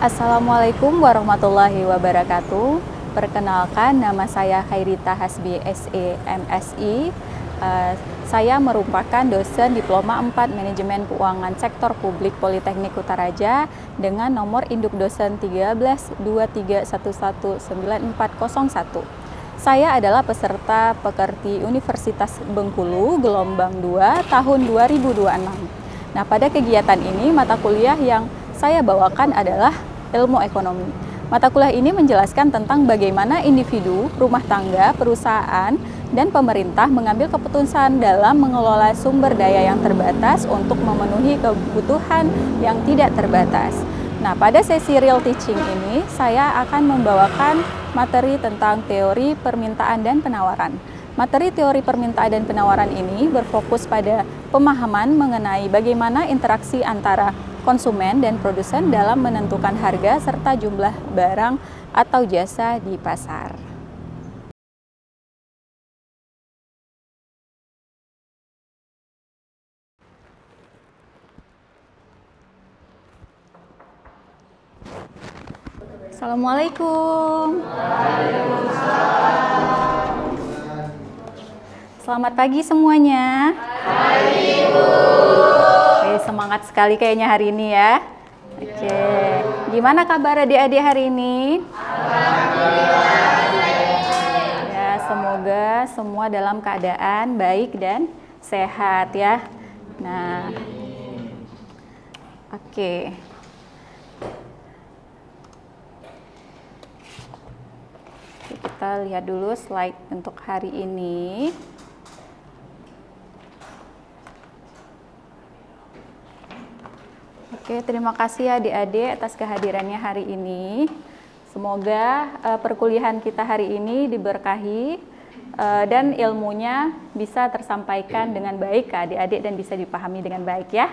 Assalamualaikum warahmatullahi wabarakatuh. Perkenalkan, nama saya Khairita Hasbi SE MSI. Saya merupakan dosen Diploma 4 Manajemen Keuangan Sektor Publik Politeknik Kutaraja dengan nomor induk dosen 1323119401. Saya adalah peserta pekerti Universitas Bengkulu gelombang 2 tahun 2026. Nah, pada kegiatan ini mata kuliah yang saya bawakan adalah ilmu ekonomi. Mata kuliah ini menjelaskan tentang bagaimana individu, rumah tangga, perusahaan, dan pemerintah mengambil keputusan dalam mengelola sumber daya yang terbatas untuk memenuhi kebutuhan yang tidak terbatas. Nah, pada sesi real teaching ini, saya akan membawakan materi tentang teori permintaan dan penawaran. Materi teori permintaan dan penawaran ini berfokus pada pemahaman mengenai bagaimana interaksi antara konsumen dan produsen dalam menentukan harga serta jumlah barang atau jasa di pasar. Assalamualaikum. Selamat pagi semuanya. Pagi, Bu. Oke, semangat sekali kayaknya hari ini ya. Oke, gimana kabar adik-adik hari ini? Ya, semoga semua dalam keadaan baik dan sehat ya. Nah, oke. Kita lihat dulu slide untuk hari ini. Oke, terima kasih adik-adik atas kehadirannya hari ini. Semoga perkuliahan kita hari ini diberkahi dan ilmunya bisa tersampaikan dengan baik ke adik-adik dan bisa dipahami dengan baik ya.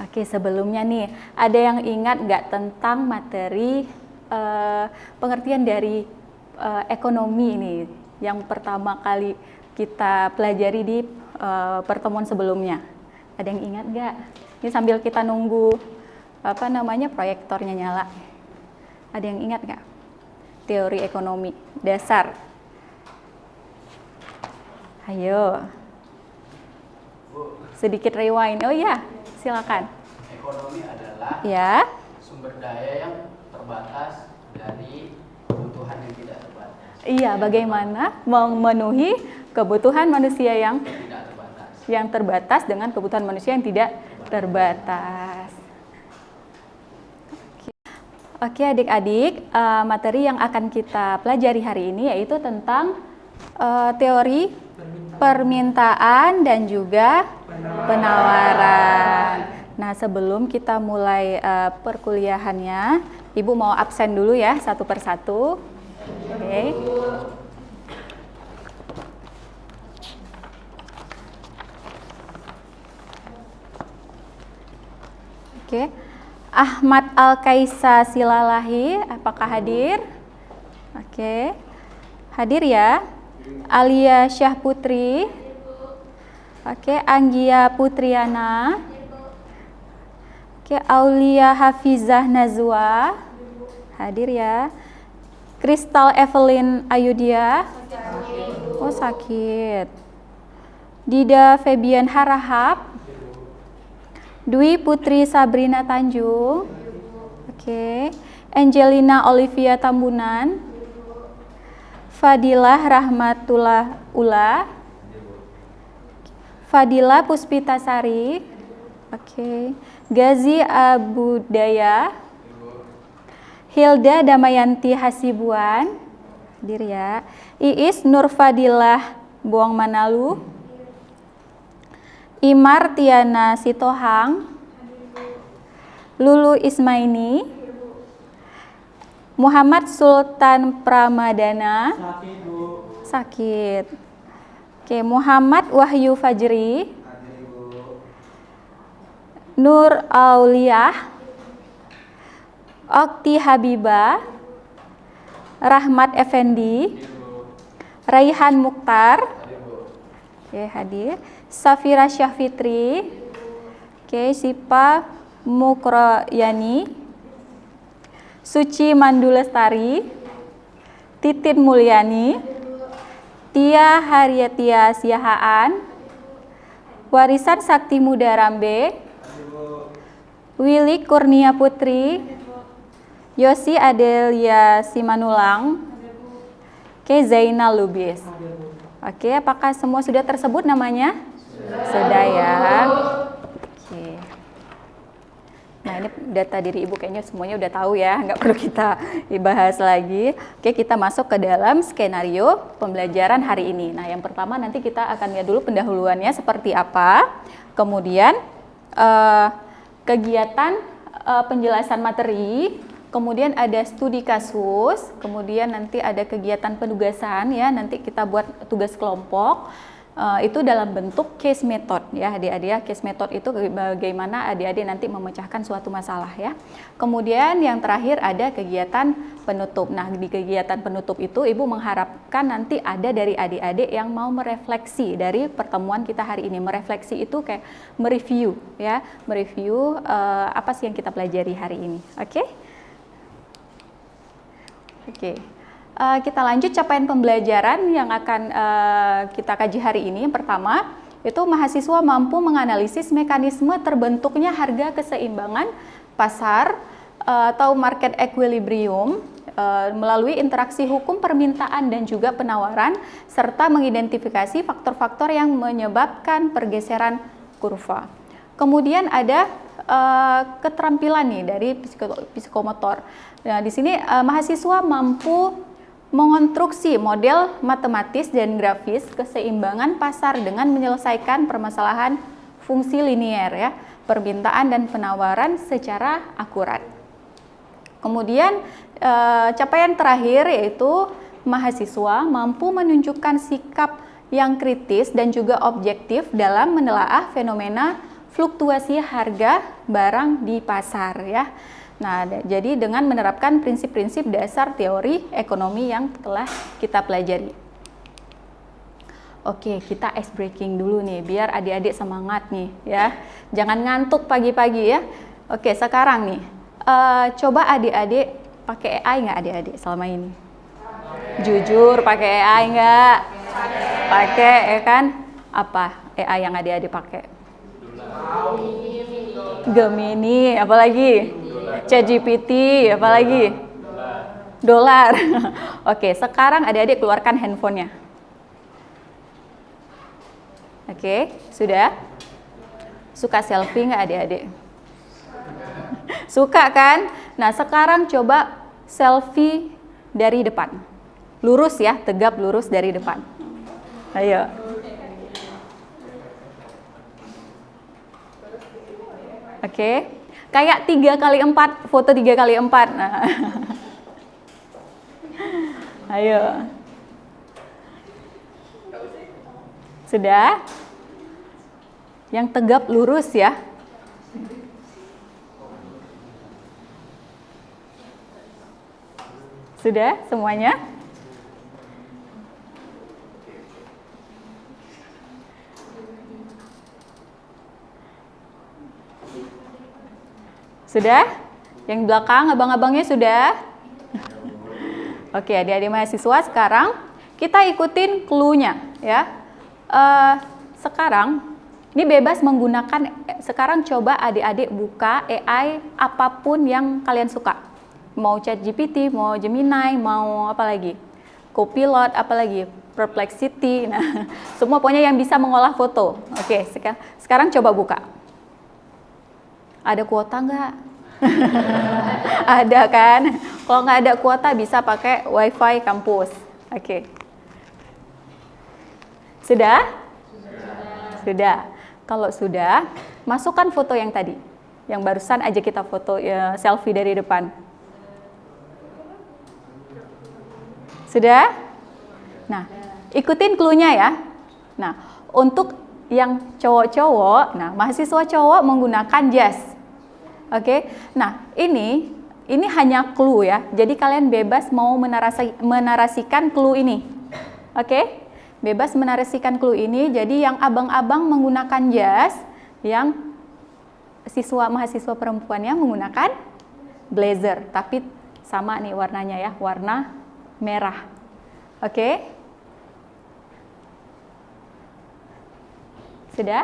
Oke, sebelumnya nih, ada yang ingat nggak tentang materi pengertian dari ekonomi ini yang pertama kali kita pelajari di pertemuan sebelumnya? Ada yang ingat nggak? Ini sambil kita nunggu proyektornya nyala. Ada yang ingat nggak? Teori ekonomi dasar. Ayo. Sedikit rewind. Oh iya, silakan. Ekonomi adalah sumber daya yang terbatas dari kebutuhan yang tidak terbatas. Iya, bagaimana memenuhi kebutuhan manusia yang terbatas dengan kebutuhan manusia yang tidak terbatas. Oke, adik-adik, materi yang akan kita pelajari hari ini yaitu tentang teori permintaan dan juga penawaran. Nah, sebelum kita mulai perkuliahannya, Ibu mau absen dulu ya, satu persatu. Oke. Oke. Ahmad Al-Kaisa Silalahi, apakah hadir? Oke. Hadir ya. Alia Syah Putri. Oke, Anggia Putriana. Oke, Aulia Hafizah Nazwa. Hadir ya. Kristal Evelyn Ayudia. Oh, sakit. Dida Febian Harahap. Dwi Putri Sabrina Tanjung. Oke. Angelina Olivia Tambunan. Fadilah Rahmatullah Ula. Fadilah Puspitasari. Oke. Gazi Abudaya. Hilda Damayanti Hasibuan. Hadir ya. Iis Nurfadilah Buang Manalu. Imar Tiana Sitohang. Lulu Ismaini. Muhammad Sultan Pramadana. Sakit. Oke, Muhammad Wahyu Fajri. Nur Auliah. Okti Habibah. Rahmat Effendi. Raihan Mukhtar. Oke, hadir. Safira Syahfitri. Oke, Sipa Mukroyani, Suci Mandulestari, Titin Mulyani, Tia Haryatia Siahaan, Warisan Sakti Muda Rambe, Willy Kurnia Putri, Yosi Adelia Simanulang, Zainal Lubis. Oke, apakah semua sudah tersebut namanya? Sudah ya. Oke. Nah, ini data diri Ibu kayaknya semuanya udah tahu ya, nggak perlu kita bahas lagi. Oke, kita masuk ke dalam skenario pembelajaran hari ini. Nah, yang pertama nanti kita akan lihat dulu pendahuluannya seperti apa. Kemudian kegiatan penjelasan materi, kemudian ada studi kasus, kemudian nanti ada kegiatan penugasan ya, nanti kita buat tugas kelompok. Itu dalam bentuk case method ya adik-adik ya. Case method itu bagaimana adik-adik nanti memecahkan suatu masalah ya. Kemudian yang terakhir ada kegiatan penutup. Nah, di kegiatan penutup itu Ibu mengharapkan nanti ada dari adik-adik yang mau merefleksi dari pertemuan kita hari ini. Merefleksi itu kayak mereview ya, mereview apa sih yang kita pelajari hari ini. Oke? Oke. Kita lanjut capaian pembelajaran yang akan kita kaji hari ini. Yang pertama, itu mahasiswa mampu menganalisis mekanisme terbentuknya harga keseimbangan pasar atau market equilibrium melalui interaksi hukum permintaan dan juga penawaran, serta mengidentifikasi faktor-faktor yang menyebabkan pergeseran kurva. Kemudian ada keterampilan nih dari psikomotor. Nah, di sini mahasiswa mampu mengonstruksi model matematis dan grafis keseimbangan pasar dengan menyelesaikan permasalahan fungsi linier ya, permintaan dan penawaran secara akurat. Kemudian capaian terakhir yaitu mahasiswa mampu menunjukkan sikap yang kritis dan juga objektif dalam menelaah fenomena fluktuasi harga barang di pasar ya. Nah, jadi dengan menerapkan prinsip-prinsip dasar teori ekonomi yang telah kita pelajari. Oke, kita ice breaking dulu nih, biar adik-adik semangat nih ya. Jangan ngantuk pagi-pagi ya. Oke, sekarang nih, coba adik-adik pakai AI nggak adik-adik selama ini? Jujur, pakai AI nggak? Pakai, ya kan? Apa AI yang adik-adik pakai? Gemini, apalagi? ChatGPT, apalagi? Dolar. Oke, sekarang adik-adik keluarkan handphonenya. Oke, sudah? Suka selfie nggak adik-adik? Suka kan? Nah, sekarang coba selfie dari depan. Lurus ya, tegap lurus dari depan. Ayo. Oke. Kayak 3x4, foto 3x4. Nah. Ayo. Sudah? Yang tegap lurus ya. Sudah semuanya? Sudah? Yang belakang abang-abangnya sudah? Oke, adik-adik mahasiswa, sekarang kita ikutin clue-nya ya. Sekarang ini bebas menggunakan, sekarang coba adik-adik buka AI apapun yang kalian suka. Mau ChatGPT, mau Gemini, mau apa lagi? Copilot, apa lagi? Perplexity. Nah, semua pokoknya yang bisa mengolah foto. Oke, sekarang coba buka. Ada kuota nggak? Ada kan? Kalau nggak ada kuota bisa pakai WiFi kampus. Oke. Sudah? Sudah. Kalau sudah, masukkan foto yang tadi. Yang barusan aja kita foto ya, selfie dari depan. Sudah? Nah, ikutin clue-nya ya. Nah, untuk yang cowok-cowok, nah mahasiswa cowok menggunakan jas. Oke, nah ini hanya clue ya. Jadi kalian bebas mau menarasikan clue ini. Oke, bebas menarasikan clue ini. Jadi yang abang-abang menggunakan jas, yang mahasiswa perempuannya menggunakan blazer, tapi sama nih warnanya ya, warna merah. Oke? Sudah?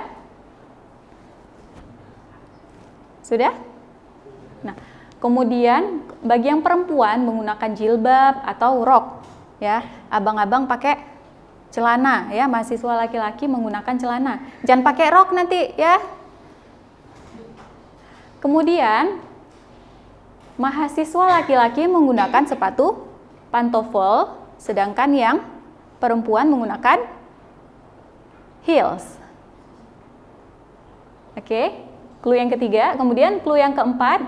Sudah? Nah, kemudian bagi yang perempuan menggunakan jilbab atau rok, ya. Abang-abang pakai celana, ya. Mahasiswa laki-laki menggunakan celana. Jangan pakai rok nanti, ya. Kemudian mahasiswa laki-laki menggunakan sepatu pantofel, sedangkan yang perempuan menggunakan heels. Oke, clue yang ketiga. Kemudian clue yang keempat.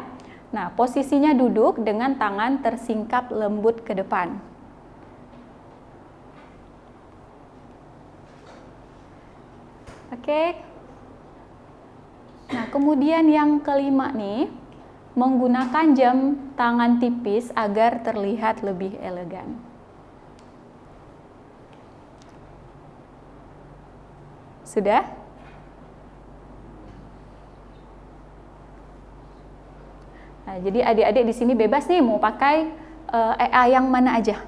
Nah, posisinya duduk dengan tangan tersingkap lembut ke depan. Oke. Nah, kemudian yang kelima nih, menggunakan jam tangan tipis agar terlihat lebih elegan. Sudah? Nah, jadi adik-adik di sini bebas nih mau pakai EA yang mana aja.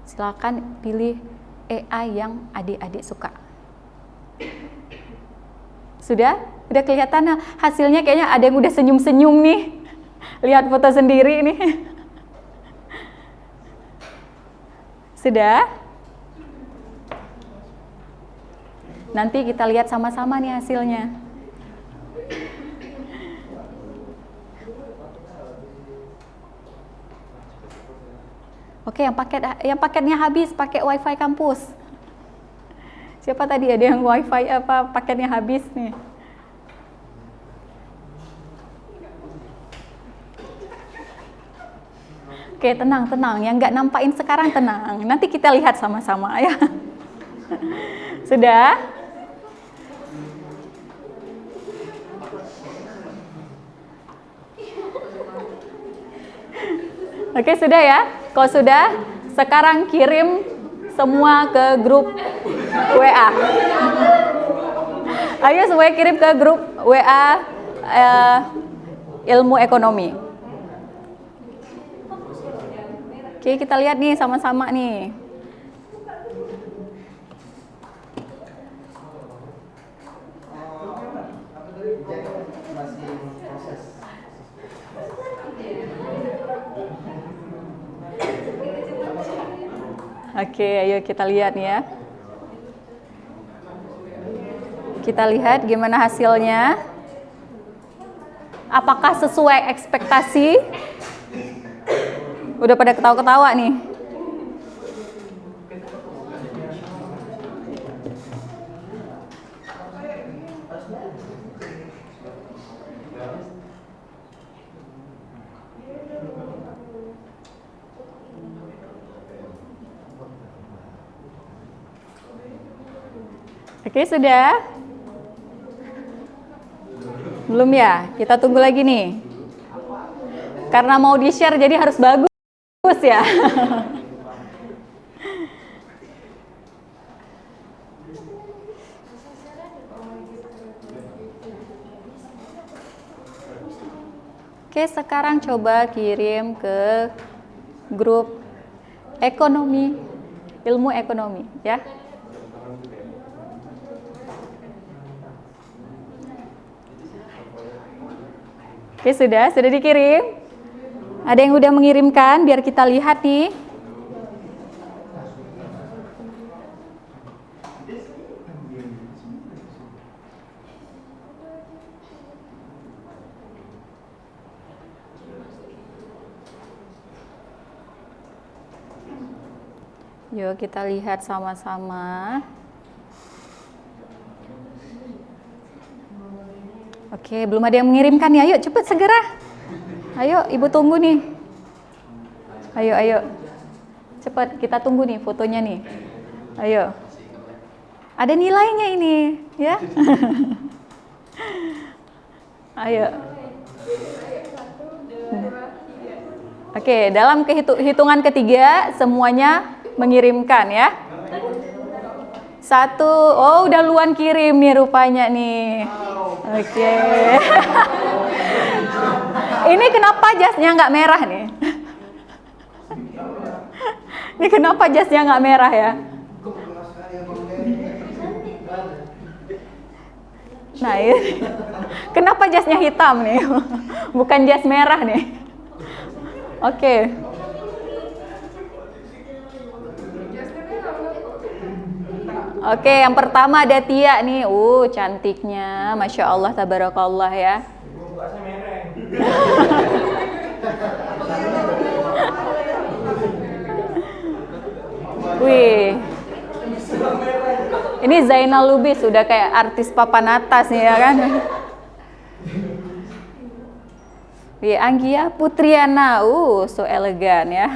Silakan pilih EA yang adik-adik suka. Sudah? Udah kelihatan hasilnya, kayaknya ada yang udah senyum-senyum nih. Lihat foto sendiri nih. Sudah? Nanti kita lihat sama-sama nih hasilnya. Oke, yang paketnya habis pakai WiFi kampus. Siapa tadi ada yang WiFi paketnya habis nih? Oke, tenang. Yang nggak nampain sekarang tenang. Nanti kita lihat sama-sama ya. Sudah? Oke, sudah ya? Kalau sudah, sekarang kirim semua ke grup WA. Ayo semuanya kirim ke grup WA ilmu ekonomi. Oke, kita lihat nih sama-sama nih. Oke, ayo kita lihat nih ya. Kita lihat gimana hasilnya. Apakah sesuai ekspektasi? Udah pada ketawa-ketawa nih. Oke, sudah? Belum ya? Kita tunggu lagi nih. Karena mau di-share jadi harus bagus ya. Oke, sekarang coba kirim ke grup ekonomi, ilmu ekonomi ya. Oke, sudah dikirim. Ada yang udah mengirimkan, biar kita lihat nih. Yuk kita lihat sama-sama. Oke, belum ada yang mengirimkan ya. Ayo cepet segera. Ayo, Ibu tunggu nih. Ayo. Cepet, kita tunggu nih fotonya nih. Ayo. Ada nilainya ini, ya. Ayo. Oke, dalam hitungan ketiga semuanya mengirimkan ya. 1, 1. Oh, udah Luan kirim nih rupanya nih. Oke. Ini kenapa jasnya nggak merah nih? Ini kenapa jasnya nggak merah ya? Nah, ini. Kenapa jasnya hitam nih? Bukan jas merah nih. Oke. Oke, yang pertama ada Tia nih. Cantiknya. Masya Allah, tabarakallah ya. Wih. Ini Zainal Lubis, udah kayak artis papan atas nih ya kan. Wih, Anggia Putriana, so elegan ya.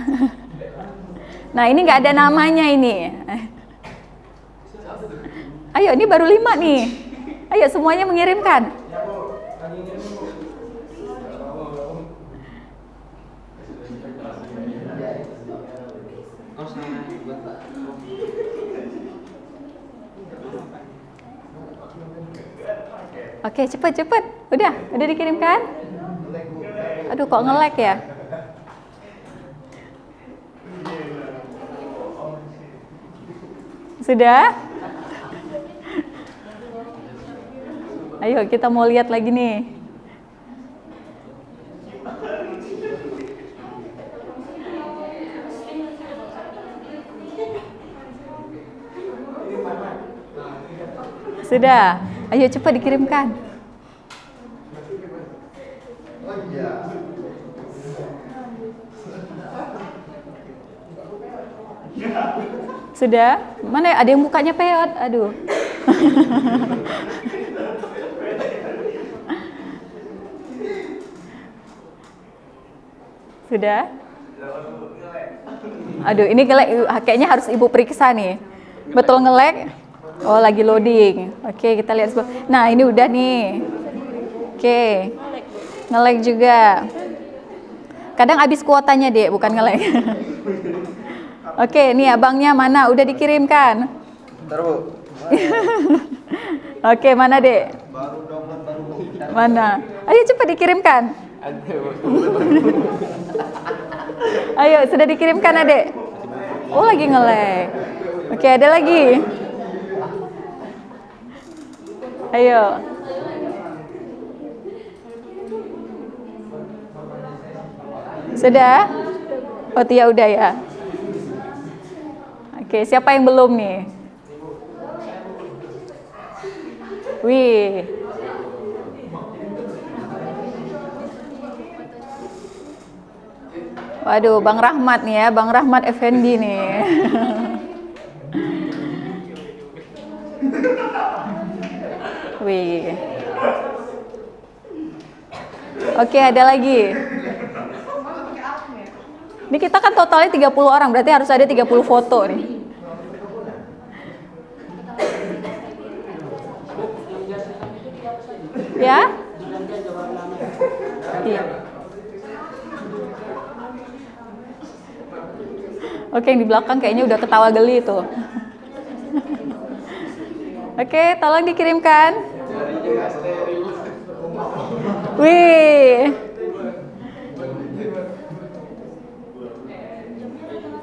Nah, ini nggak ada namanya ini. Ayo, ini baru 5 nih. Ayo semuanya mengirimkan. Oke, cepet. Udah dikirimkan? Aduh, kok nge-lag ya? Sudah? Ayo, kita mau lihat lagi nih. Sudah? Ayo cepat dikirimkan. Sudah? Mana ada yang mukanya peot? Aduh. Sudah? Aduh, ini kayaknya harus ibu periksa nih. Betul nge-lag? Oh, lagi loading. Oke, kita lihat. Nah, ini udah nih. Oke. Nge-lag juga. Kadang habis kuotanya, Dek, bukan nge-lag. Oke, nih abangnya mana? Udah dikirimkan? Bentar, Bu. Oke, mana, Dek? Baru download, baru. Mana? Ayo cepat dikirimkan. Ayo, sudah dikirimkan, Adek? Oh, lagi nge-lag. Oke, ada lagi. Ayo. Sudah? Oh, Tia udah ya. Oke, siapa yang belum nih? Wih. Waduh, Bang Rahmat nih ya, Bang Rahmat Effendi nih. Wih. Oke, ada lagi. Ini kita kan totalnya 30 orang, berarti harus ada 30 foto nih. Ya? Iya. Oke, yang di belakang kayaknya udah ketawa geli tuh. Oke, tolong dikirimkan. Wih.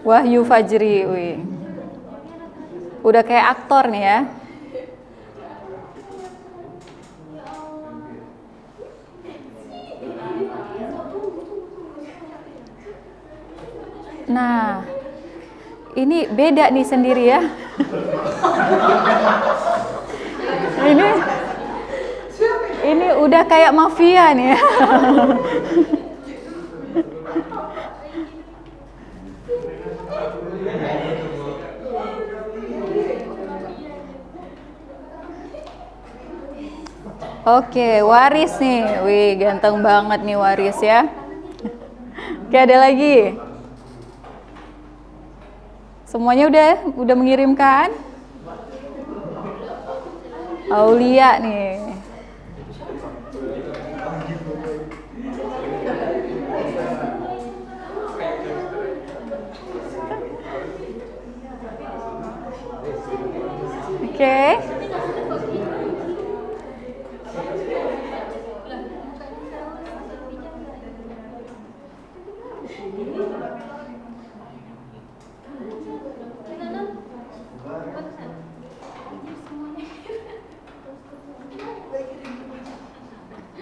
Wahyu Fajri, wih. Udah kayak aktor nih ya. Nah, ini beda nih sendiri ya. Ini udah kayak mafia nih ya. Oke, Waris nih. Wih, ganteng banget nih Waris ya. Oke, ada lagi. Semuanya udah mengirimkan? Aulia nih. Oke.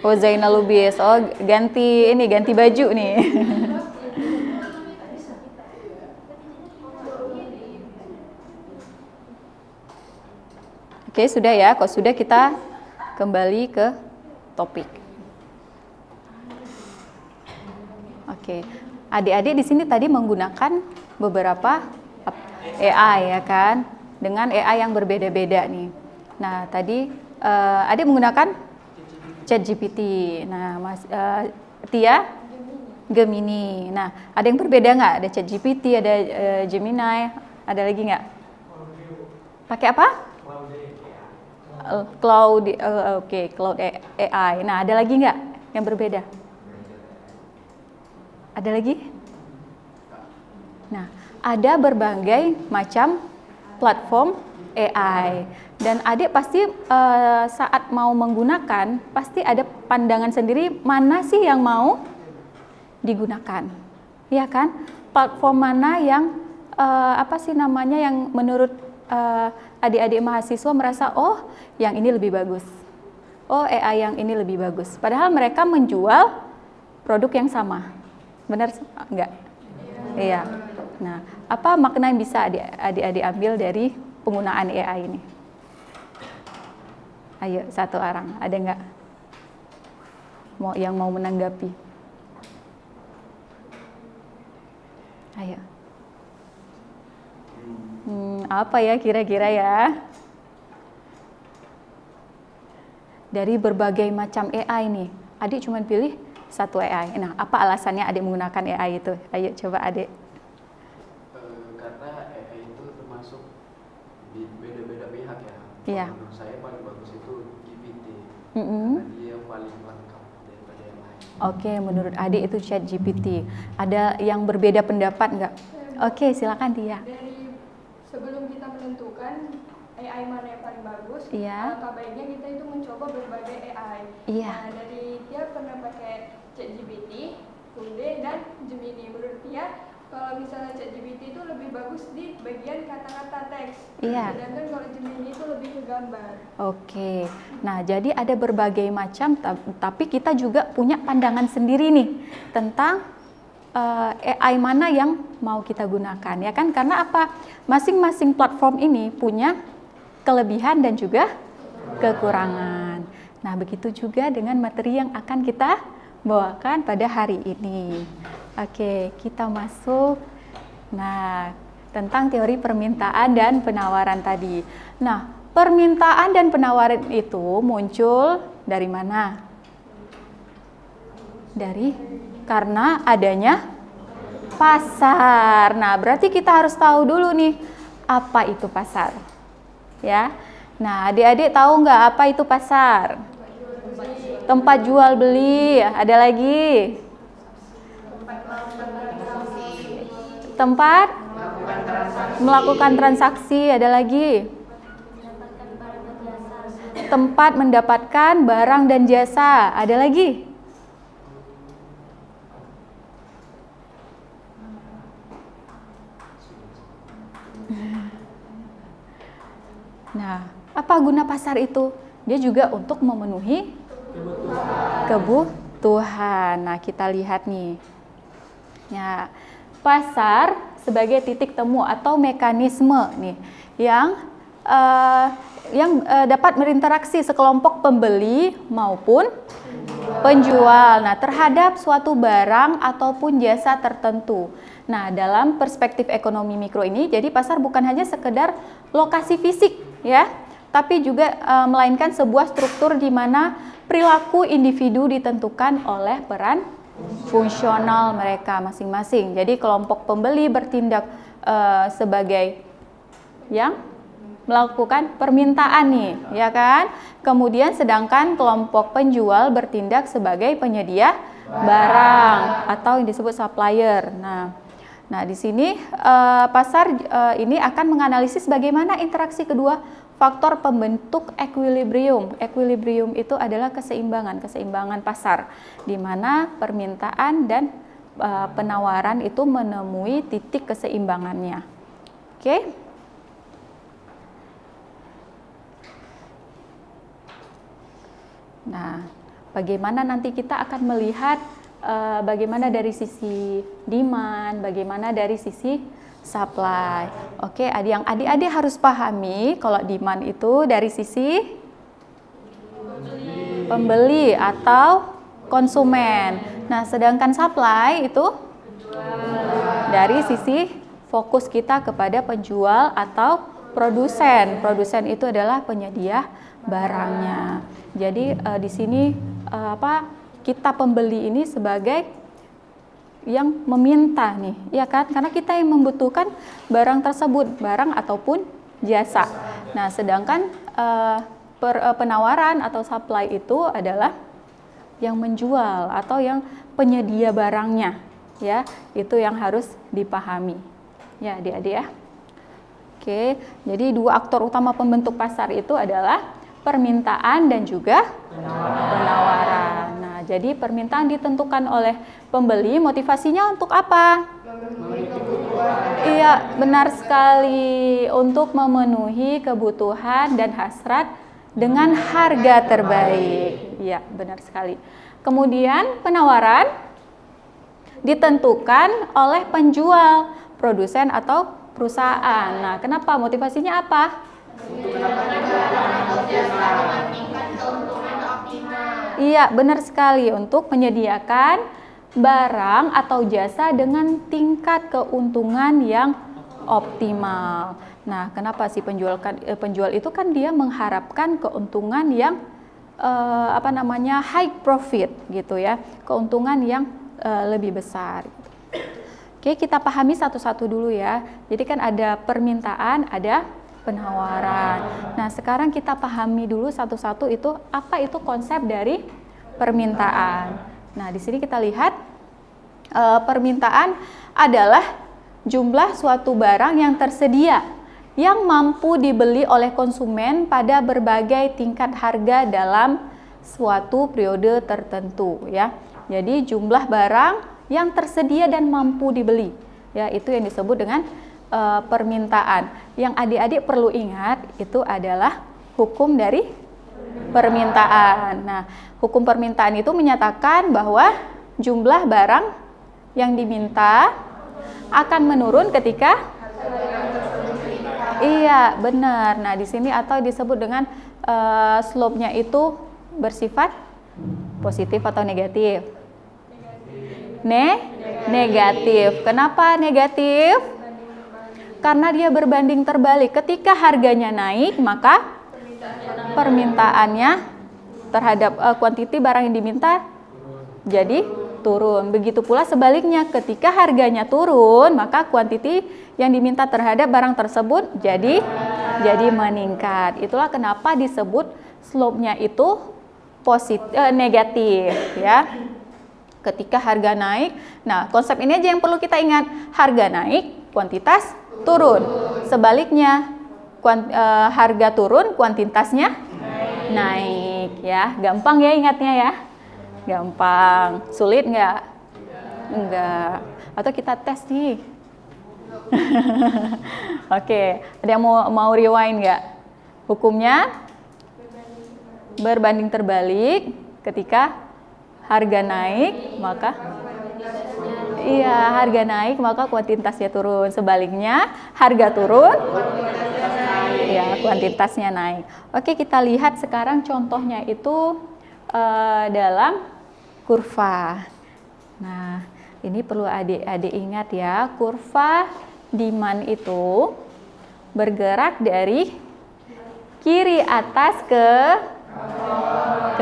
Oh, Zainal Lubis. Oh, ganti baju nih. Oke, sudah ya. Kalau sudah, kita kembali ke topik. Oke. Adik-adik di sini tadi menggunakan beberapa AI ya kan, dengan AI yang berbeda-beda nih. Nah, tadi adik menggunakan ChatGPT. Nah, Tia Gemini. Nah, ada yang berbeda nggak? Ada ChatGPT, ada Gemini, ada lagi nggak? Pakai apa? Cloud. Oke, Cloud AI. Nah, ada lagi nggak yang berbeda? Ada lagi? Nah, ada berbagai macam platform AI. Dan adik pasti saat mau menggunakan, pasti ada pandangan sendiri mana sih yang mau digunakan. Iya kan? Platform mana yang yang menurut adik-adik mahasiswa merasa, oh yang ini lebih bagus. Oh AI yang ini lebih bagus. Padahal mereka menjual produk yang sama. Benar enggak? Iya. Nah, apa makna yang bisa adik-adik ambil dari penggunaan AI ini? Ayo, satu orang. Ada nggak yang mau menanggapi? Ayo. Apa ya kira-kira ya? Dari berbagai macam AI nih, adik cuma pilih satu AI. Nah, apa alasannya adik menggunakan AI itu? Ayo coba adik. Karena AI itu termasuk beda-beda pihak ya. Iya. Menurut saya paling bagus itu GPT. Mm-hmm. Karena dia paling lengkap daripada yang lain. Oke, menurut adik itu ChatGPT. Ada yang berbeda pendapat nggak? Oke, silakan Tia. Dari sebelum kita menentukan AI mana yang paling bagus, Iya. alangkah baiknya kita itu mencoba berbagai AI. Iya. Nah, dari Tia pernah pakai ChatGPT, Kunde, dan Gemini. Menurut Tia, kalau misalnya ChatGPT itu lebih bagus di bagian kata-kata teks. Iya. Sedangkan kalau Gemini itu lebih ke gambar. Oke, nah jadi ada berbagai macam, tapi kita juga punya pandangan sendiri nih tentang AI mana yang mau kita gunakan, ya kan? Karena apa? Masing-masing platform ini punya kelebihan dan juga kekurangan. Nah, begitu juga dengan materi yang akan kita bawakan pada hari ini. Oke, kita masuk. Nah, tentang teori permintaan dan penawaran tadi. Nah, permintaan dan penawaran itu muncul dari mana? Karena adanya pasar. Nah, berarti kita harus tahu dulu nih, apa itu pasar? Ya. Nah, adik-adik tahu nggak apa itu pasar? Tempat jual beli. Ada lagi? Tempat melakukan transaksi. Ada lagi? Tempat mendapatkan barang dan jasa. Ada lagi? Nah, apa guna pasar itu? Dia juga untuk memenuhi kebutuhan. Nah, kita lihat nih. Ya, pasar sebagai titik temu atau mekanisme nih yang dapat berinteraksi sekelompok pembeli maupun penjual. Nah, terhadap suatu barang ataupun jasa tertentu. Nah, dalam perspektif ekonomi mikro ini, jadi pasar bukan hanya sekedar lokasi fisik, ya, tapi juga melainkan sebuah struktur di mana perilaku individu ditentukan oleh peran fungsional mereka masing-masing. Jadi kelompok pembeli bertindak sebagai yang melakukan permintaan nih, ya kan? Kemudian sedangkan kelompok penjual bertindak sebagai penyedia barang atau yang disebut supplier. Nah di sini pasar ini akan menganalisis bagaimana interaksi kedua faktor pembentuk equilibrium. Equilibrium itu adalah keseimbangan pasar, di mana permintaan dan penawaran itu menemui titik keseimbangannya. Oke. Nah, bagaimana nanti kita akan melihat bagaimana dari sisi demand, bagaimana dari sisi supply. Oke, yang adik-adik harus pahami kalau demand itu dari sisi pembeli atau konsumen. Nah, sedangkan supply itu dari sisi fokus kita kepada penjual atau produsen. Produsen itu adalah penyedia barangnya. Jadi di sini kita pembeli ini sebagai yang meminta nih, ya kan? Karena kita yang membutuhkan barang tersebut, barang ataupun jasa. Nah, sedangkan penawaran atau supply itu adalah yang menjual atau yang penyedia barangnya, ya. Itu yang harus dipahami. Ya, adik-adik ya. Oke, jadi dua aktor utama pembentuk pasar itu adalah permintaan dan juga penawaran. Nah, jadi permintaan ditentukan oleh pembeli, motivasinya untuk apa? Iya, benar sekali, untuk memenuhi kebutuhan dan hasrat dengan harga terbaik. Iya, benar sekali. Kemudian penawaran ditentukan oleh penjual, produsen atau perusahaan. Nah, kenapa? Motivasinya apa? Iya, benar sekali, untuk menyediakan barang atau jasa dengan tingkat keuntungan yang optimal. Nah, kenapa sih penjual itu kan dia mengharapkan keuntungan yang high profit gitu ya, keuntungan yang lebih besar. Oke, kita pahami satu-satu dulu ya. Jadi kan ada permintaan, ada penawaran. Nah, sekarang kita pahami dulu satu-satu itu apa itu konsep dari permintaan. Nah, di sini kita lihat permintaan adalah jumlah suatu barang yang tersedia yang mampu dibeli oleh konsumen pada berbagai tingkat harga dalam suatu periode tertentu ya. Jadi jumlah barang yang tersedia dan mampu dibeli ya, itu yang disebut dengan permintaan. Yang adik-adik perlu ingat itu adalah hukum dari permintaan. Nah, hukum permintaan itu menyatakan bahwa jumlah barang yang diminta akan menurun ketika iya, benar. Nah, di sini atau disebut dengan slope-nya itu bersifat positif atau negatif? Negatif. Kenapa negatif? Karena dia berbanding terbalik. Ketika harganya naik, maka permintaannya terhadap kuantiti barang yang diminta jadi turun. Begitu pula sebaliknya, ketika harganya turun, maka kuantiti yang diminta terhadap barang tersebut jadi meningkat. Itulah kenapa disebut slope-nya itu negatif ya. Ketika harga naik, nah konsep ini aja yang perlu kita ingat. Harga naik, kuantitas turun. Sebaliknya, harga turun, kuantitasnya naik ya. Gampang ya ingatnya ya. Gampang. Sulit nggak? Enggak. Atau kita tes nih. Oke, ada yang mau rewind nggak? Hukumnya berbanding terbalik. Ketika harga naik, maka harga naik maka kuantitasnya turun. Sebaliknya, harga turun, ya kuantitasnya naik. Oke, kita lihat sekarang contohnya itu dalam kurva. Nah, ini perlu adik-adik ingat ya, kurva demand itu bergerak dari kiri atas ke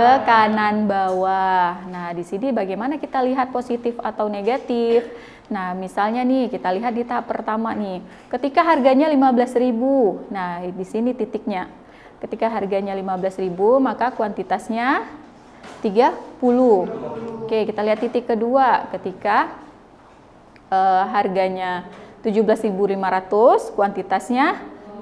kanan bawah. Nah, di sini bagaimana kita lihat positif atau negatif? Nah, misalnya nih kita lihat di tahap pertama nih. Ketika harganya 15.000. Nah, di sini titiknya. Ketika harganya 15.000, maka kuantitasnya 30. Oke, kita lihat titik kedua. Ketika harganya 17.500, kuantitasnya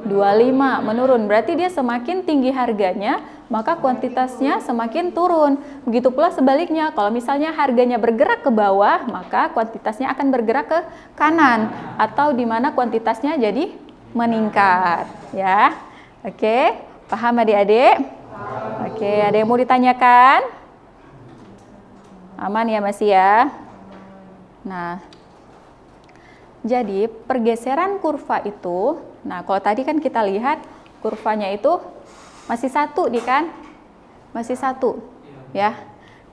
25, menurun. Berarti dia semakin tinggi harganya, maka kuantitasnya semakin turun. Begitu pula sebaliknya, kalau misalnya harganya bergerak ke bawah, maka kuantitasnya akan bergerak ke kanan, atau di mana kuantitasnya jadi meningkat, ya. Oke, paham adik-adik? Oke, ada yang mau ditanyakan? Aman ya masih ya? Nah, jadi pergeseran kurva itu, nah kalau tadi kan kita lihat kurvanya itu masih satu nih kan? Masih satu, ya.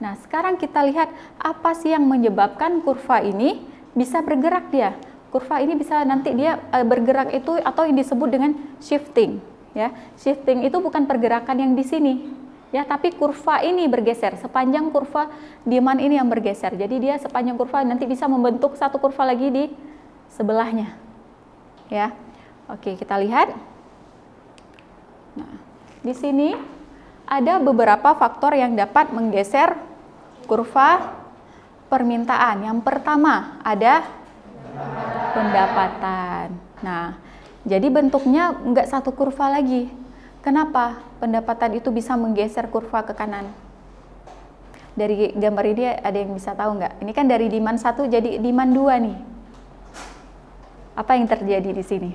Nah, sekarang kita lihat apa sih yang menyebabkan kurva ini bisa bergerak dia. Kurva ini bisa nanti dia bergerak itu atau yang disebut dengan shifting, ya. Shifting itu bukan pergerakan yang di sini, ya, tapi kurva ini bergeser, sepanjang kurva demand ini yang bergeser. Jadi dia sepanjang kurva nanti bisa membentuk satu kurva lagi di sebelahnya, ya. Oke, kita lihat. Nah, di sini ada beberapa faktor yang dapat menggeser kurva permintaan. Yang pertama ada pendapatan. Nah, jadi bentuknya enggak satu kurva lagi. Kenapa pendapatan itu bisa menggeser kurva ke kanan? Dari gambar ini ada yang bisa tahu nggak? Ini kan dari demand 1 jadi demand 2 nih. Apa yang terjadi di sini?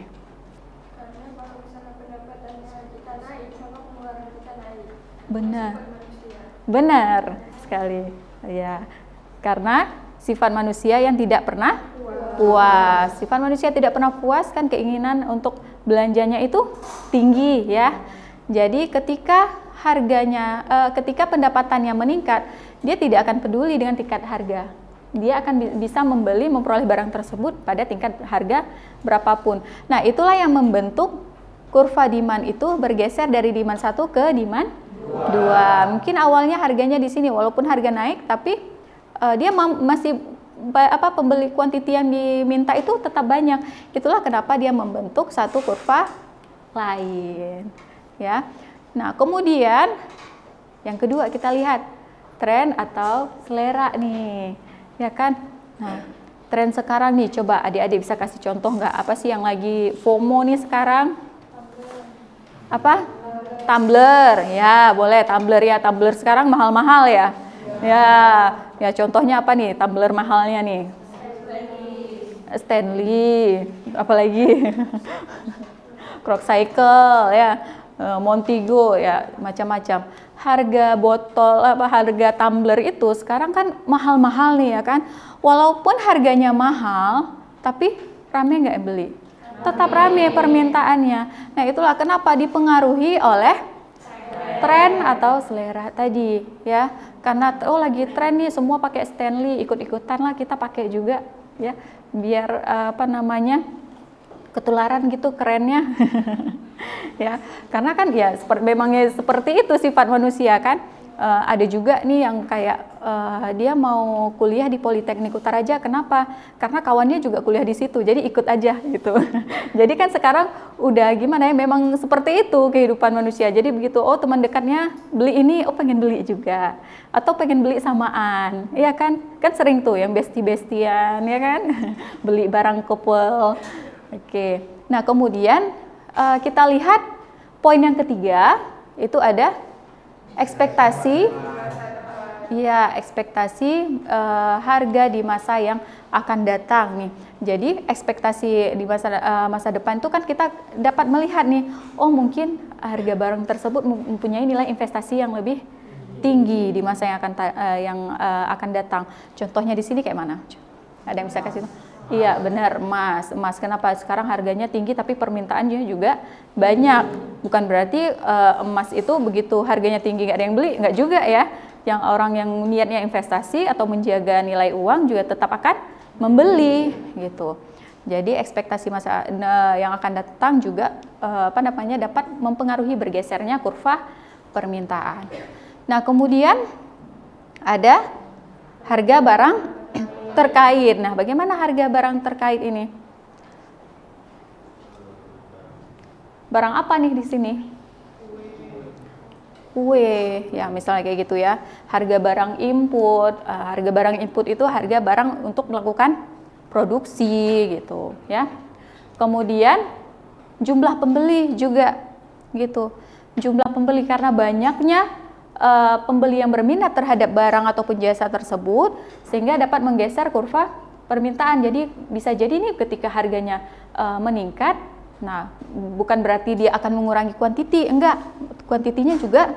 Karena kalau misalnya pendapatannya kita naik, maka pengeluaran kita naik. Benar. Sifat manusia. Benar sekali. Ya. Karena sifat manusia yang tidak pernah puas. Sifat manusia tidak pernah puas kan, keinginan untuk belanjanya itu tinggi, ya. Jadi ketika harganya, ketika pendapatannya meningkat, dia tidak akan peduli dengan tingkat harga. Dia akan bisa membeli, memperoleh barang tersebut pada tingkat harga berapapun. Nah, itulah yang membentuk kurva demand itu bergeser dari demand 1 ke demand 2. Mungkin awalnya harganya di sini walaupun harga naik, tapi dia masih pembeli kuantiti yang diminta itu tetap banyak. Itulah kenapa dia membentuk satu kurva lain, ya. Nah, kemudian yang kedua kita lihat tren atau selera nih, ya kan. Nah, tren sekarang nih, coba adik-adik bisa kasih contoh nggak, apa sih yang lagi FOMO nih sekarang? Apa? Tumbler, ya boleh Tumbler ya. Tumbler sekarang mahal-mahal ya. Ya contohnya apa nih tumbler mahalnya nih? Stanley, apalagi Crocs-Cycle ya, Montigo ya, macam-macam. Harga botol harga tumbler itu sekarang kan mahal-mahal nih ya kan. Walaupun harganya mahal, tapi rame nggak yang beli? Tetap rame permintaannya. Nah, itulah kenapa dipengaruhi oleh tren atau selera tadi, ya. Karena lagi tren nih semua pakai Stanley, ikut-ikutan lah kita pakai juga, ya. Biar ketularan gitu kerennya. Ya, karena kan ya memangnya seperti itu sifat manusia kan. Ada juga nih yang kayak dia mau kuliah di Politeknik Utaraja, kenapa? Karena kawannya juga kuliah di situ, jadi ikut aja gitu. Jadi kan sekarang udah gimana ya, memang seperti itu kehidupan manusia. Jadi begitu, oh teman dekatnya beli ini, oh pengen beli juga, atau pengen beli samaan, ya kan? Kan sering tuh yang bestie-bestian, ya kan? Beli barang couple. Oke, nah kemudian kita lihat poin yang ketiga itu ada ekspektasi, ya ekspektasi harga di masa yang akan datang nih. Jadi ekspektasi di masa depan itu kan kita dapat melihat nih, oh mungkin harga barang tersebut mempunyai nilai investasi yang lebih tinggi di masa yang akan datang. Contohnya di sini kayak mana? Ada yang bisa kasih? Iya benar, emas. Kenapa sekarang harganya tinggi tapi permintaannya juga banyak? Bukan berarti emas itu begitu harganya tinggi nggak ada yang beli, nggak juga ya. Yang orang yang niatnya investasi atau menjaga nilai uang juga tetap akan membeli gitu. Jadi ekspektasi masa yang akan datang juga dapat mempengaruhi bergesernya kurva permintaan. Nah kemudian ada harga barang terkait. Nah, bagaimana harga barang terkait ini? Barang apa nih di sini? Kue, ya misalnya kayak gitu ya. Harga barang input, harga barang input itu harga barang untuk melakukan produksi gitu, ya. Kemudian jumlah pembeli juga gitu. Jumlah pembeli karena banyaknya pembeli yang berminat terhadap barang ataupun jasa tersebut sehingga dapat menggeser kurva permintaan. Jadi bisa jadi nih ketika harganya meningkat, nah bukan berarti dia akan mengurangi kuantiti, enggak, kuantitinya juga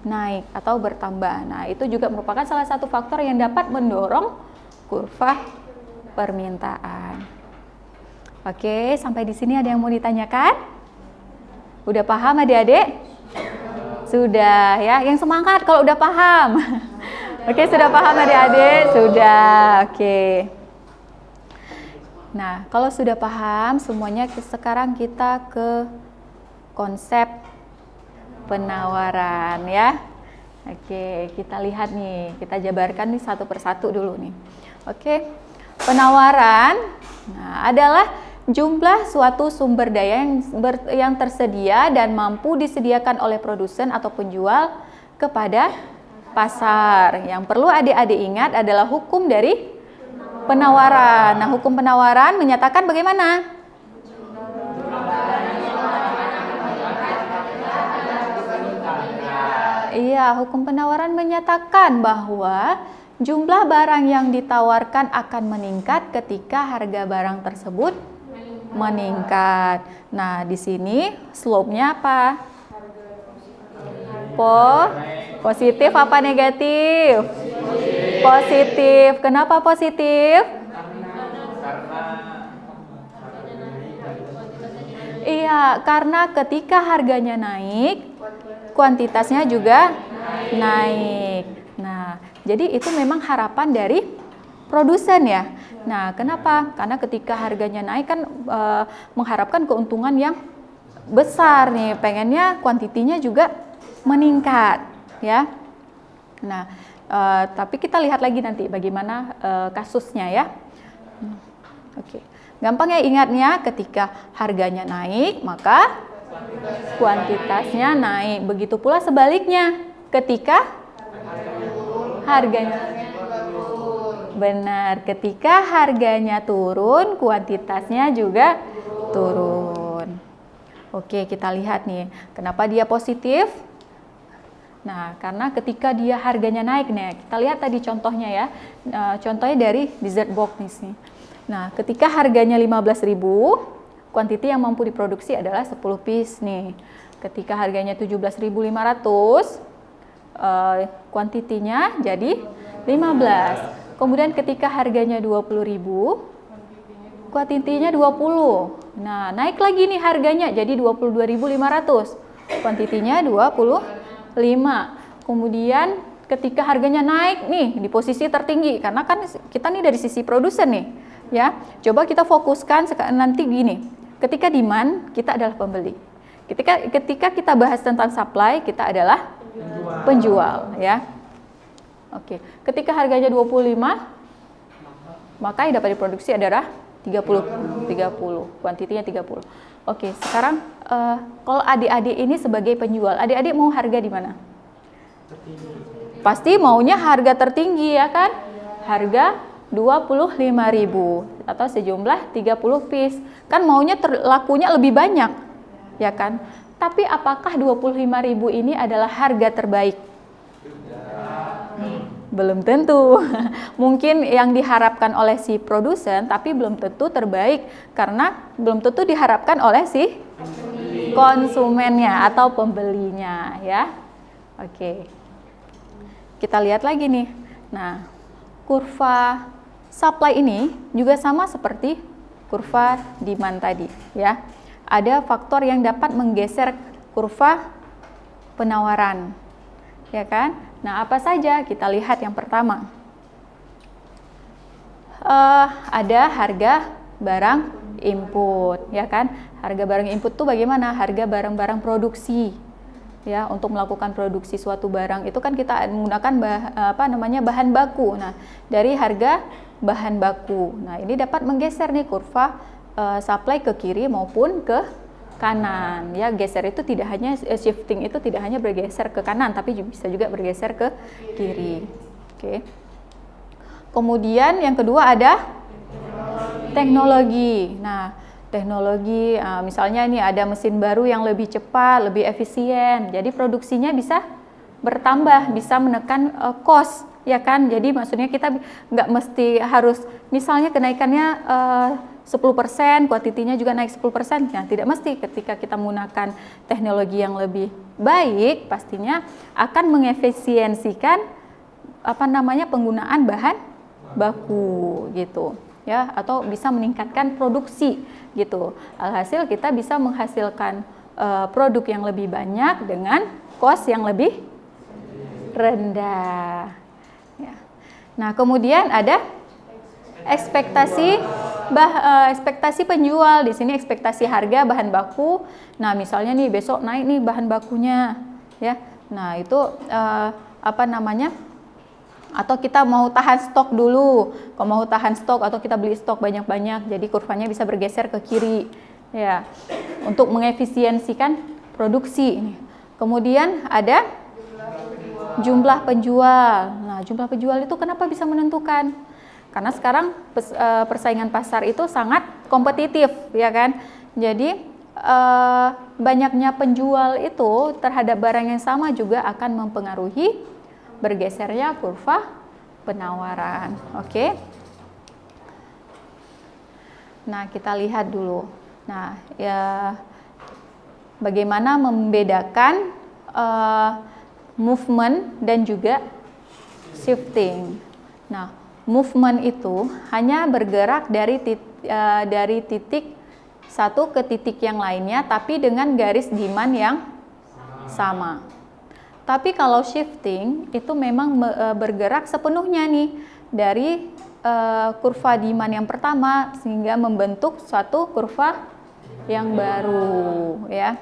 naik atau bertambah. Nah itu juga merupakan salah satu faktor yang dapat mendorong kurva permintaan. Oke, sampai di sini ada yang mau ditanyakan? Udah paham adik-adik? Sudah ya, yang semangat kalau udah paham. Oke, sudah paham adik-adik? Sudah, oke. Nah, kalau sudah paham semuanya, sekarang kita ke konsep penawaran ya. Oke, kita lihat nih, kita jabarkan nih satu persatu dulu nih. Oke, penawaran adalah jumlah suatu sumber daya yang tersedia dan mampu disediakan oleh produsen atau penjual kepada pasar. Yang perlu adik-adik ingat adalah hukum dari penawaran. Nah, hukum penawaran menyatakan bagaimana? Iya, hukum penawaran menyatakan bahwa jumlah barang yang ditawarkan akan meningkat ketika harga barang tersebut meningkat. Nah, di sini slope-nya apa? Positif apa negatif? Positif. Kenapa positif? Iya, karena ketika harganya naik, kuantitasnya juga naik. Nah, jadi itu memang harapan dari produsen ya. Nah, kenapa? Karena ketika harganya naik kan mengharapkan keuntungan yang besar nih, pengennya kuantitinya juga meningkat ya. Nah, tapi kita lihat lagi nanti bagaimana kasusnya ya. Oke, gampang ya ingatnya, ketika harganya naik maka kuantitasnya naik. Begitu pula sebaliknya, ketika harganya benar, ketika harganya turun, kuantitasnya juga turun. Oke, kita lihat nih, kenapa dia positif? Nah, karena ketika dia harganya naik nih, kita lihat tadi contohnya ya, contohnya dari dessert box nih. Nah, ketika harganya 15.000, kuantiti yang mampu diproduksi adalah 10 piece nih. Ketika harganya 17.500, kuantitinya jadi 15. Kemudian ketika harganya 20.000, kuantitinya 20. Nah, naik lagi nih harganya jadi 22.500. Kuantitinya 25. Kemudian ketika harganya naik nih di posisi tertinggi, karena kan kita nih dari sisi produsen nih, ya. Coba kita fokuskan nanti gini. Ketika demand, kita adalah pembeli. Ketika kita bahas tentang supply, kita adalah penjual, ya. Oke, ketika harganya 25, maka yang dapat diproduksi adalah 30, kuantitinya 30. Oke, sekarang kalau adik-adik ini sebagai penjual, adik-adik mau harga di mana? Pasti maunya harga tertinggi ya kan? Harga 25.000 atau sejumlah 30 piece. Kan maunya lakunya lebih banyak, ya kan? Tapi apakah 25.000 ini adalah harga terbaik? Belum tentu. Mungkin yang diharapkan oleh si produsen, tapi belum tentu terbaik karena belum tentu diharapkan oleh si konsumennya atau pembelinya, ya. Oke. Kita lihat lagi nih. Nah, kurva supply ini juga sama seperti kurva demand tadi, ya. Ada faktor yang dapat menggeser kurva penawaran, ya kan? Nah, apa saja? Kita lihat yang pertama. Ada harga barang input, ya kan? Harga barang input itu bagaimana? Harga barang-barang produksi. Ya, untuk melakukan produksi suatu barang itu kan kita menggunakan bahan baku. Nah, dari harga bahan baku. Nah, ini dapat menggeser nih kurva supply ke kiri maupun ke kanan. Ya, geser itu tidak hanya shifting itu tidak hanya bergeser ke kanan, tapi bisa juga bergeser ke kiri. Oke. Kemudian yang kedua ada teknologi. Nah, teknologi, misalnya ini ada mesin baru yang lebih cepat, lebih efisien, jadi produksinya bisa bertambah, bisa menekan cost, ya kan? Jadi maksudnya kita nggak mesti harus, misalnya kenaikannya 10%, kuantitinya juga naik 10%, nah tidak mesti. Ketika kita menggunakan teknologi yang lebih baik, pastinya akan mengefisiensikan penggunaan bahan baku gitu. Ya, atau bisa meningkatkan produksi gitu. Alhasil kita bisa menghasilkan produk yang lebih banyak dengan cost yang lebih rendah. Ya. Nah, kemudian ada ekspektasi penjual. Di sini ekspektasi harga bahan baku. Nah, misalnya nih besok naik nih bahan bakunya, ya. Nah, itu atau kita mau tahan stok dulu. Kalau mau tahan stok atau kita beli stok banyak-banyak, jadi kurvanya bisa bergeser ke kiri, ya, untuk mengefisiensikan produksi. Kemudian ada jumlah penjual. Nah, jumlah penjual itu kenapa bisa menentukan? Karena sekarang persaingan pasar itu sangat kompetitif, ya kan? Jadi banyaknya penjual itu terhadap barang yang sama juga akan mempengaruhi bergesernya kurva penawaran. Oke. Nah, kita lihat dulu. Nah, ya, bagaimana membedakan movement dan juga shifting. Nah, movement itu hanya bergerak dari titik satu ke titik yang lainnya, tapi dengan garis demand yang sama. Tapi kalau shifting itu memang bergerak sepenuhnya nih dari kurva demand yang pertama sehingga membentuk suatu kurva yang baru, ya.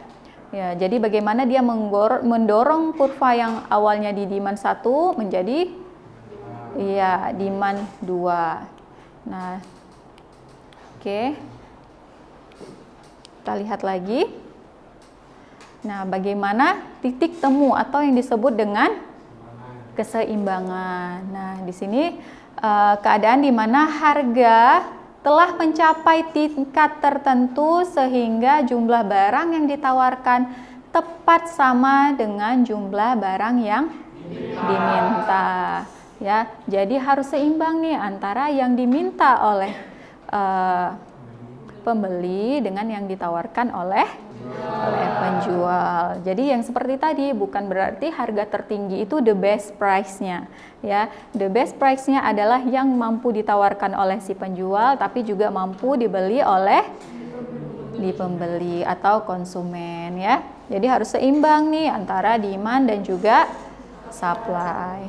Ya, jadi bagaimana dia mendorong kurva yang awalnya di demand 1 menjadi demand 2. Nah, oke. Kita lihat lagi. Nah, bagaimana titik temu atau yang disebut dengan keseimbangan. Nah, di sini keadaan di mana harga telah mencapai tingkat tertentu sehingga jumlah barang yang ditawarkan tepat sama dengan jumlah barang yang diminta. Ya, jadi harus seimbang nih antara yang diminta oleh pembeli dengan yang ditawarkan oleh penjual. Jadi yang seperti tadi, bukan berarti harga tertinggi itu the best price-nya, ya. The best price-nya adalah yang mampu ditawarkan oleh si penjual tapi juga mampu dibeli oleh pembeli atau konsumen, ya. Jadi harus seimbang nih antara demand dan juga supply.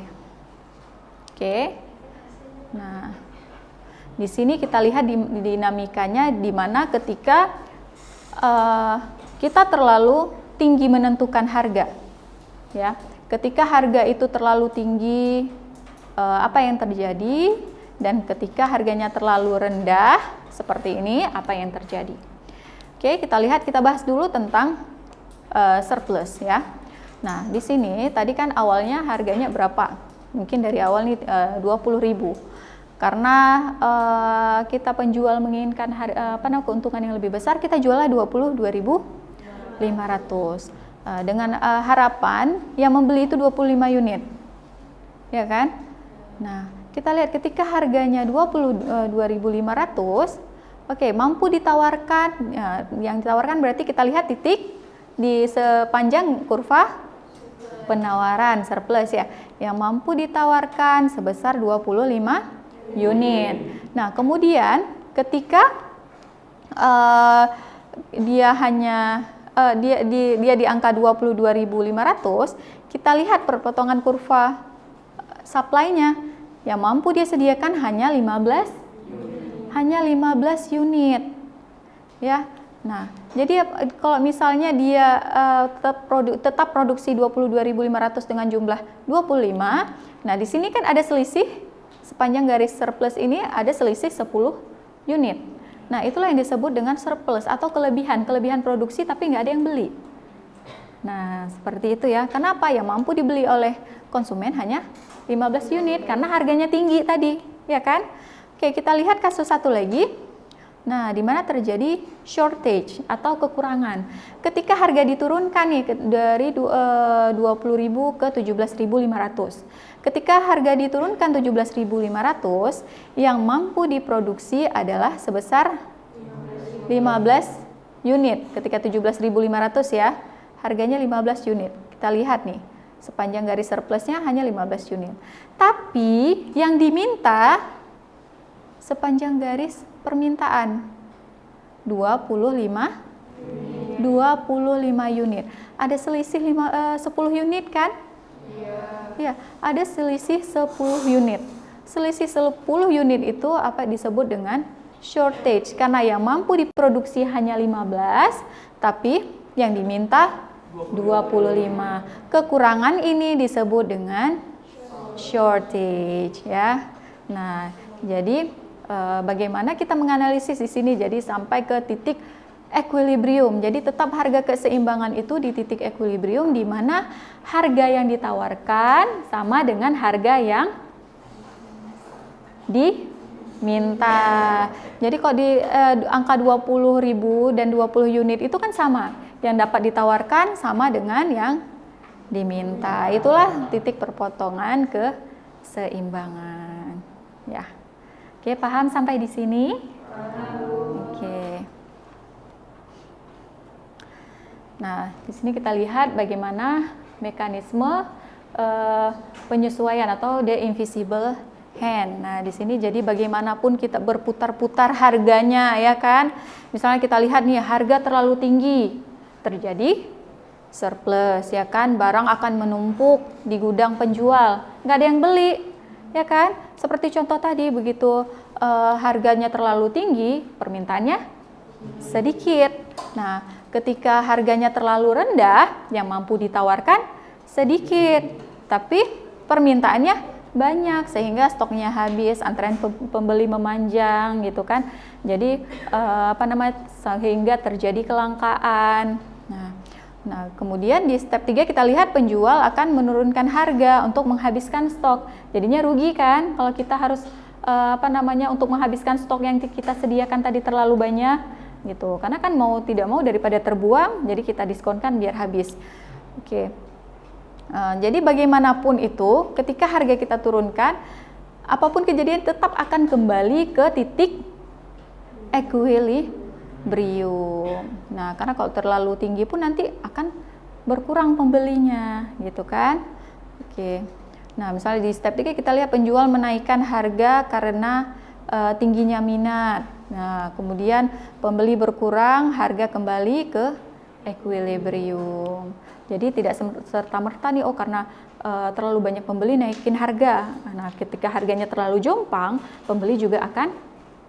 Oke. Nah, di sini kita lihat dinamikanya di mana ketika kita terlalu tinggi menentukan harga, ya. Ketika harga itu terlalu tinggi, apa yang terjadi? Dan ketika harganya terlalu rendah seperti ini, apa yang terjadi? Oke, kita bahas dulu tentang surplus, ya. Nah, di sini tadi kan awalnya harganya berapa? Mungkin dari awal nih 20.000. Karena kita penjual menginginkan keuntungan yang lebih besar, kita jualnya 22.500 dengan harapan yang membeli itu 25 unit, ya kan? Nah, kita lihat ketika harganya 22.500, oke, mampu ditawarkan. Yang ditawarkan berarti kita lihat titik di sepanjang kurva penawaran surplus, ya, yang mampu ditawarkan sebesar 25 unit. Nah, kemudian ketika dia di angka 22.500, kita lihat perpotongan kurva supply-nya yang mampu dia sediakan hanya 15 unit, ya. Nah, jadi kalau misalnya dia tetap produksi 22.500 dengan jumlah 25, nah di sini kan ada selisih. Sepanjang garis surplus ini ada selisih 10 unit. Nah, itulah yang disebut dengan surplus atau kelebihan produksi tapi nggak ada yang beli. Nah, seperti itu, ya. Kenapa? Ya mampu dibeli oleh konsumen hanya 15 unit karena harganya tinggi tadi, ya kan? Oke, kita lihat kasus satu lagi. Nah, di mana terjadi shortage atau kekurangan. Ketika harga diturunkan nih dari 20.000 ke 17.500. Ketika harga diturunkan 17.500, yang mampu diproduksi adalah sebesar 15 unit. Ketika 17.500 ya, harganya 15 unit. Kita lihat nih, sepanjang garis surplusnya hanya 15 unit. Tapi yang diminta sepanjang garis permintaan 25 unit. Ada selisih 10 unit kan? Ya, ada selisih 10 unit. Selisih 10 unit itu apa disebut dengan shortage, karena yang mampu diproduksi hanya 15, tapi yang diminta 25. Kekurangan ini disebut dengan shortage ya. Nah, jadi bagaimana kita menganalisis di sini? Jadi sampai ke titik equilibrium. Jadi tetap harga keseimbangan itu di titik equilibrium, di mana harga yang ditawarkan sama dengan harga yang diminta. Jadi kalau di angka 20.000 dan 20 unit itu kan sama. Yang dapat ditawarkan sama dengan yang diminta. Itulah titik perpotongan keseimbangan. Ya. Oke, paham sampai di sini? Oke. Nah, di sini kita lihat bagaimana mekanisme penyesuaian atau the invisible hand. Nah, di sini jadi bagaimanapun kita berputar-putar harganya ya kan. Misalnya kita lihat nih harga terlalu tinggi, terjadi surplus ya kan, barang akan menumpuk di gudang penjual, nggak ada yang beli ya kan. Seperti contoh tadi, begitu harganya terlalu tinggi, permintaannya sedikit. Nah, ketika harganya terlalu rendah, yang mampu ditawarkan sedikit, tapi permintaannya banyak sehingga stoknya habis, antrean pembeli memanjang gitu kan. Jadi sehingga terjadi kelangkaan. Nah, kemudian di step 3 kita lihat penjual akan menurunkan harga untuk menghabiskan stok. Jadinya rugi kan kalau kita harus untuk menghabiskan stok yang kita sediakan tadi terlalu banyak gitu. Karena kan mau tidak mau daripada terbuang, jadi kita diskonkan biar habis. Oke. Jadi bagaimanapun itu, ketika harga kita turunkan, apapun kejadian tetap akan kembali ke titik equilibrium. Nah, karena kalau terlalu tinggi pun nanti akan berkurang pembelinya, gitu kan? Oke. Nah, misalnya di step 3 kita lihat penjual menaikkan harga karena tingginya minat. Nah, kemudian pembeli berkurang, harga kembali ke equilibrium. Jadi tidak serta-merta nih, karena terlalu banyak pembeli naikin harga. Nah, ketika harganya terlalu jompang, pembeli juga akan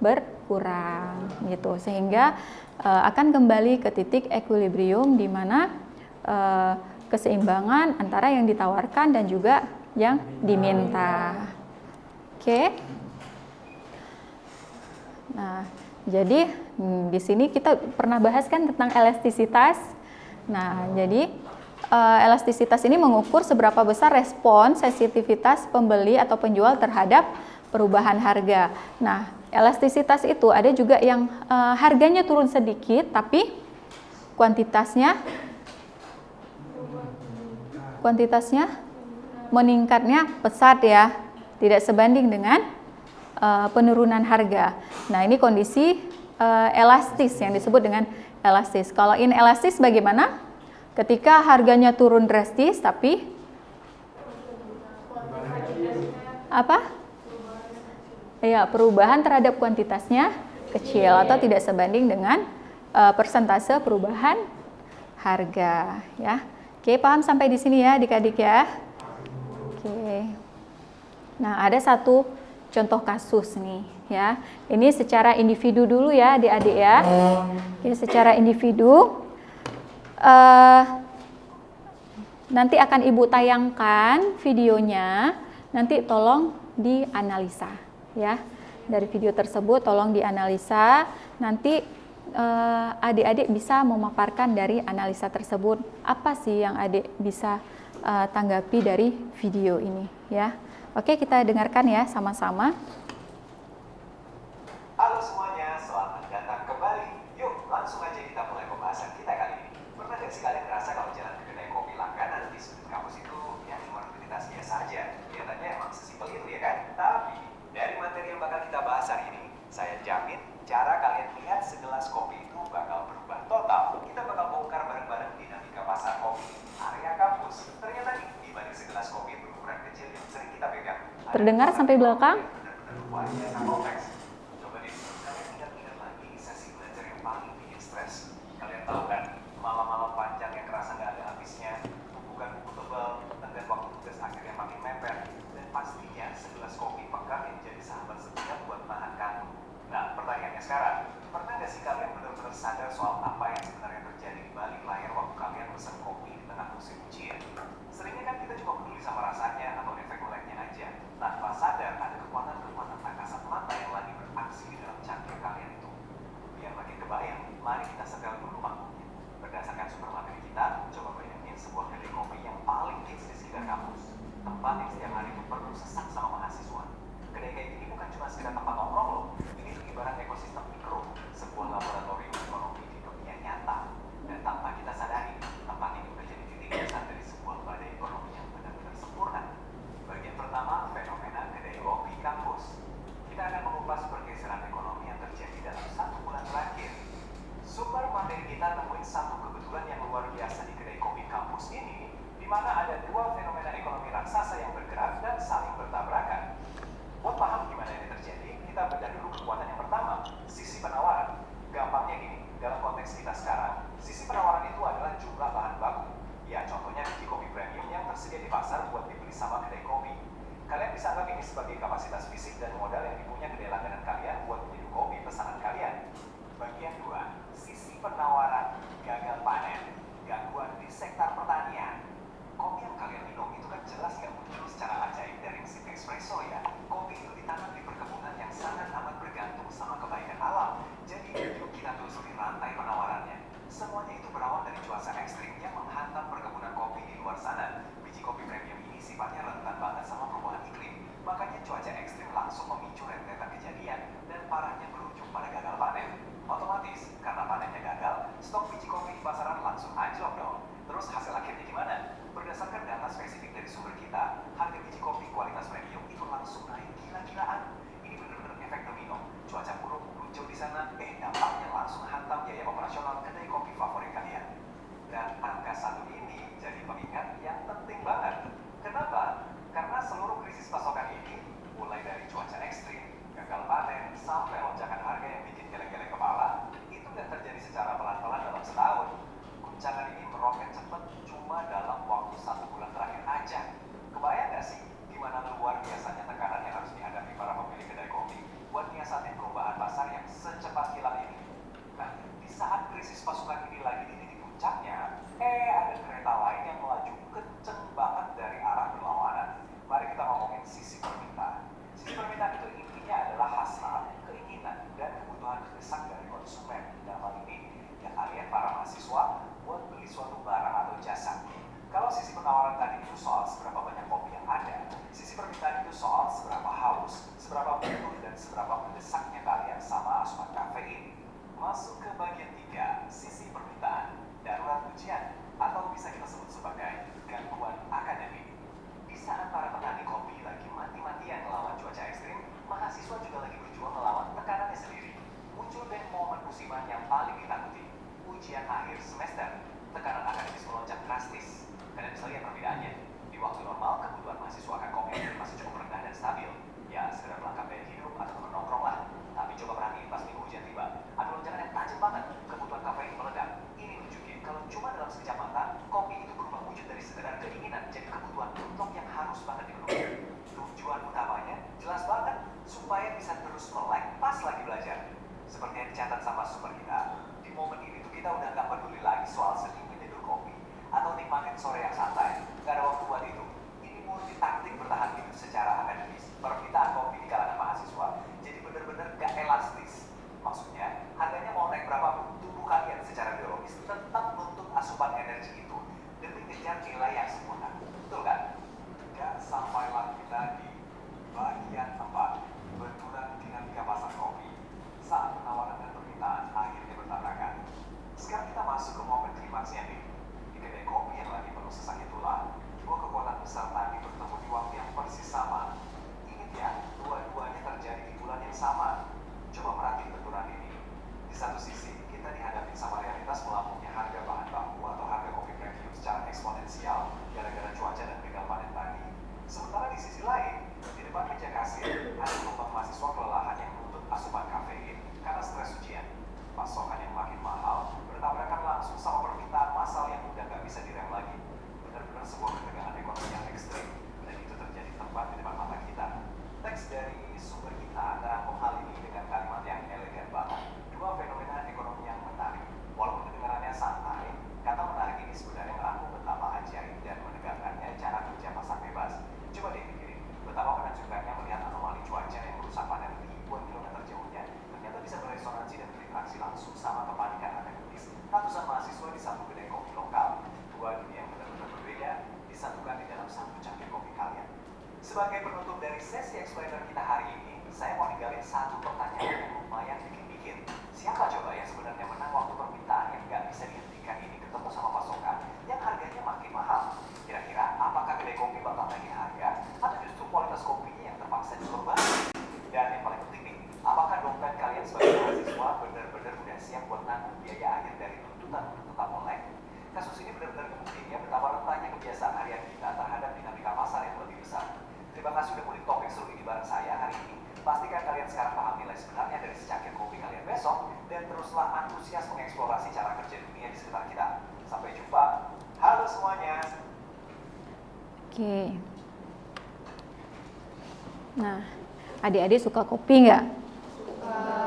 berkurang gitu. Sehingga akan kembali ke titik equilibrium di mana keseimbangan antara yang ditawarkan dan juga yang diminta. Oke. Nah, jadi di sini kita pernah bahas kan tentang elastisitas. Nah, jadi elastisitas ini mengukur seberapa besar respon sensitivitas pembeli atau penjual terhadap perubahan harga. Nah, elastisitas itu ada juga yang harganya turun sedikit tapi kuantitasnya meningkatnya pesat ya, tidak sebanding dengan penurunan harga. Nah, ini kondisi elastis yang disebut dengan elastis. Kalau inelastis bagaimana? Ketika harganya turun drastis tapi perubahan terhadap kuantitasnya kecil atau tidak sebanding dengan persentase perubahan harga ya. Oke, paham sampai di sini ya adik-adik ya. Oke. Nah, ada satu contoh kasus nih ya. Ini secara individu dulu ya adik-adik ya. Oke, secara individu nanti akan Ibu tayangkan videonya. Nanti tolong dianalisa ya. Dari video tersebut tolong dianalisa. Nanti adik-adik bisa memaparkan dari analisa tersebut apa sih yang adik bisa tanggapi dari video ini ya. Oke, kita dengarkan ya sama-sama. Halo semuanya, selamat datang Terdengar sampai belakang? Wah, ini sangat kompleks. Coba deh, kalian ingat-ingat lagi sesi belajar yang paling bikin stres. Kalian tahu kan, malam-malam panjang yang kerasa nggak ada habisnya, tumpukan buku tebal, tenggat waktu tugas akhirnya makin mepet, dan pastinya segelas kopi pekat yang jadi sahabat setia buat nahan kantuk. Nah, pertanyaannya sekarang, pernah nggak sih kalian benar-benar sadar soal apa yang sebenarnya terjadi di balik layar waktu kalian pesan kopi di tengah musim ujian? Seringnya kan kita cuma peduli sama rasanya atau efek meleknya aja, tanpa sadar ada kekuatan-kekuatan tak kasat mata yang lagi beraksi di dalam cangkir kalian itu. Biar makin kebayang, mari kita setel dulu makhluknya. Berdasarkan sumber materi kita, coba bayangin sebuah kedai kopi yang paling hits di sekitar kampus. Tempat yang setiap hari itu perlu sesak sama mahasiswa. Kedai kayak gini bukan cuma sekedar tempat nongkrong loh. Ini tuh ibarat ekosistem mikro, sebuah laboratorium ekonomi di dunia nyata. Dan tanpa kita sadari, tempat ini udah jadi titik dasar dari sebuah badai ekonomi yang benar-benar sempurna. Bagian pertama, fenomena kedai kopi kampus. Kita akan mengupas pergeseran ekonomi yang terjadi dalam 1 bulan terakhir. Sumber materi kita nemuin satu kebetulan yang luar biasa di kedai kopi kampus ini, di mana ada 2 fenomena ekonomi raksasa yang bergerak dan saling bertabrakan. Buat paham gimana ini terjadi, kita bedah dulu kekuatan yang pertama, sisi penawaran. Gampangnya gini, dalam konteks kita sekarang, sisi penawaran itu adalah jumlah bahan baku. Ya, contohnya biji kopi premium yang tersedia di pasar buat dibeli sama kedai kopi. Kalian bisa anggap ini sebagai kapasitas fisik dan modal yang dipunya kedai langganan kalian buat menyeduh kopi pesanan kalian. Bagian 2, sisi penawaran gagal panen, gangguan di sektor pertanian. Kopi yang kalian minum itu kan jelas nggak muncul secara ajaib dari mesin espresso ya. Kopi itu ditanam di perkebunan yang sangat amat bergantung sama kebaikan alam. Jadi yuk kita telusuri rantai penawarannya. Semuanya itu berawal dari cuaca ekstrim yang menghantam perkebunan kopi di luar sana. Biji kopi premium ini sifatnya rentan banget sama perubahan iklim. Makanya cuaca ekstrim langsung memicu rentetan kejadian dan parahnya berujung pada gagal panen. Otomatis, karena panennya gagal, stok biji kopi di pasaran langsung anjlok dong. Terus hasil akhirnya gimana? Berdasarkan data spesifik dari sumber kita, harga biji kopi kualitas premium itu langsung naik gila-gilaan. Ini benar-benar efek domino. Cuaca buruk muncul di sana, dampaknya langsung hantam biaya operasional kedai kopi favorit kalian. Dan angka 1 ini jadi pengingat yang penting banget. Kenapa? Karena seluruh krisis pasokan ini, mulai dari cuaca ekstrim, gagal panen, sampai lonjakan harga yang bikin geleng-geleng kepala, itu nggak terjadi secara pelan-pelan dalam setahun. Guncangan ini meroket cepat cuma dalam waktu 1 bulan terakhir aja. Kebayang nggak sih gimana luar biasanya tekanan yang harus dihadapi para pemilik kedai kopi buat nyiasatin perubahan pasar yang secepat kilat ini? Nah, di saat krisis pasukan ini lagi di titik puncaknya, ada kereta lain yang melaju kenceng banget dari arah berlawanan. Mari kita ngomongin sisi permintaan. Sisi permintaan itu intinya adalah hasrat, keinginan, dan kebutuhan mendesak dari konsumen. Dalam hal ini, ya kalian para mahasiswa buat beli suatu barang atau jasa. Kalau sisi penawaran tadi itu soal seberapa banyak kopi yang ada, sisi permintaan itu soal seberapa haus, seberapa butuh, dan seberapa mendesaknya kalian sama asupan kafein. Masuk ke bagian 3, sisi permintaan, darurat ujian, atau bisa kita sebut sebagai gangguan akademik. Di saat para petani kopi lagi mati-matian melawan cuaca ekstrim, mahasiswa juga lagi berjuang melawan tekanannya sendiri. Muncul deh momen musiman yang paling ditakuti, ujian akhir semester. Tekanan akademis melonjak drastis. Kalian bisa lihat perbedaannya. Di waktu normal, kebutuhan mahasiswa akan kopi masih cukup rendah dan stabil. Ya, sekedar melangkah gaya hidup atau menongkrong lah. Tapi coba perhatiin pas minggu hujan tiba, ada lonjakan yang tajam banget. Kebutuhan kafein meledak. Ini nunjukin kalau cuma dalam sekejap mata, kopi itu berubah wujud dari sekedar keinginan jadi kebutuhan untuk yang harus banget dipenuhi. Tujuan utamanya jelas banget, supaya bisa terus melek pas lagi belajar. Seperti yang dicatat sama sumber kita, di momen ini tuh kita udah gak peduli lagi soal sedih menyeduh kopi atau nikmatin sore yang santai. Gak ada waktu buat itu. Ini murni taktik bertahan hidup secara akademis. Permintaan kopi di kalangan mahasiswa jadi bener-bener gak elastis. Maksudnya, harganya mau naik berapapun, tubuh kalian secara biologis tetap nuntut asupan energi itu demi kejar nilai yang sempurna. Betul kan? Dan sampailah kita di bagian 4, benturan dinamika pasar kopi. Saat penawaran dan permintaan akhirnya bertabrakan. Sekarang kita sebagai penutup dari sesi explainer kita hari ini, saya mau ninggalin satu pertanyaan yang lumayan bikin-bikin. Siapa coba yang sebenarnya menang waktu permintaan yang nggak bisa dihentikan ini ketemu sama pasokan yang harganya makin mahal? Kira-kira apakah kedai kopi bakal naikin harga atau justru kualitas kopinya yang terpaksa dikorbankan? Dan yang paling penting nih, apakah dompet kalian sebagai mahasiswa benar-benar udah siap buat nanggung biaya akhir dari tuntutan untuk tetap online? Kasus ini benar-benar membuktikan ya betapa rentanya kebiasaan harian kita terhadap dinamika pasar yang lebih besar. Terima kasih sudah kulik topik seru ini bareng saya hari ini. Pastikan kalian sekarang paham nilai sebenarnya dari secangkir kopi kalian besok dan teruslah antusias mengeksplorasi cara kerja dunia di sekitar kita. Sampai jumpa. Halo semuanya. Oke. Nah, adik-adik suka kopi nggak?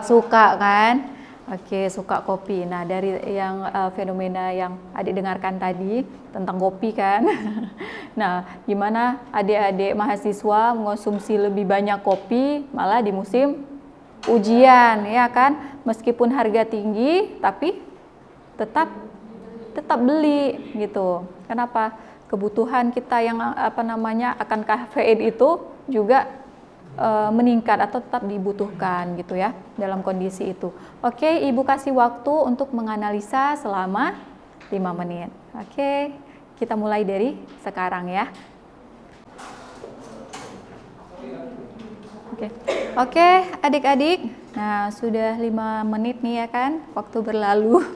Suka kan? Oke, suka kopi. Nah, dari yang fenomena yang adik dengarkan tadi tentang kopi kan. Nah, gimana adik-adik mahasiswa mengonsumsi lebih banyak kopi malah di musim ujian, ya kan? Meskipun harga tinggi, tapi tetap beli gitu. Kenapa? Kebutuhan kita yang akan kafein itu juga meningkat atau tetap dibutuhkan gitu ya dalam kondisi itu. Oke, Ibu kasih waktu untuk menganalisa selama 5 menit. Oke, kita mulai dari sekarang ya. Oke, adik-adik. Nah, sudah 5 menit nih ya kan, waktu berlalu.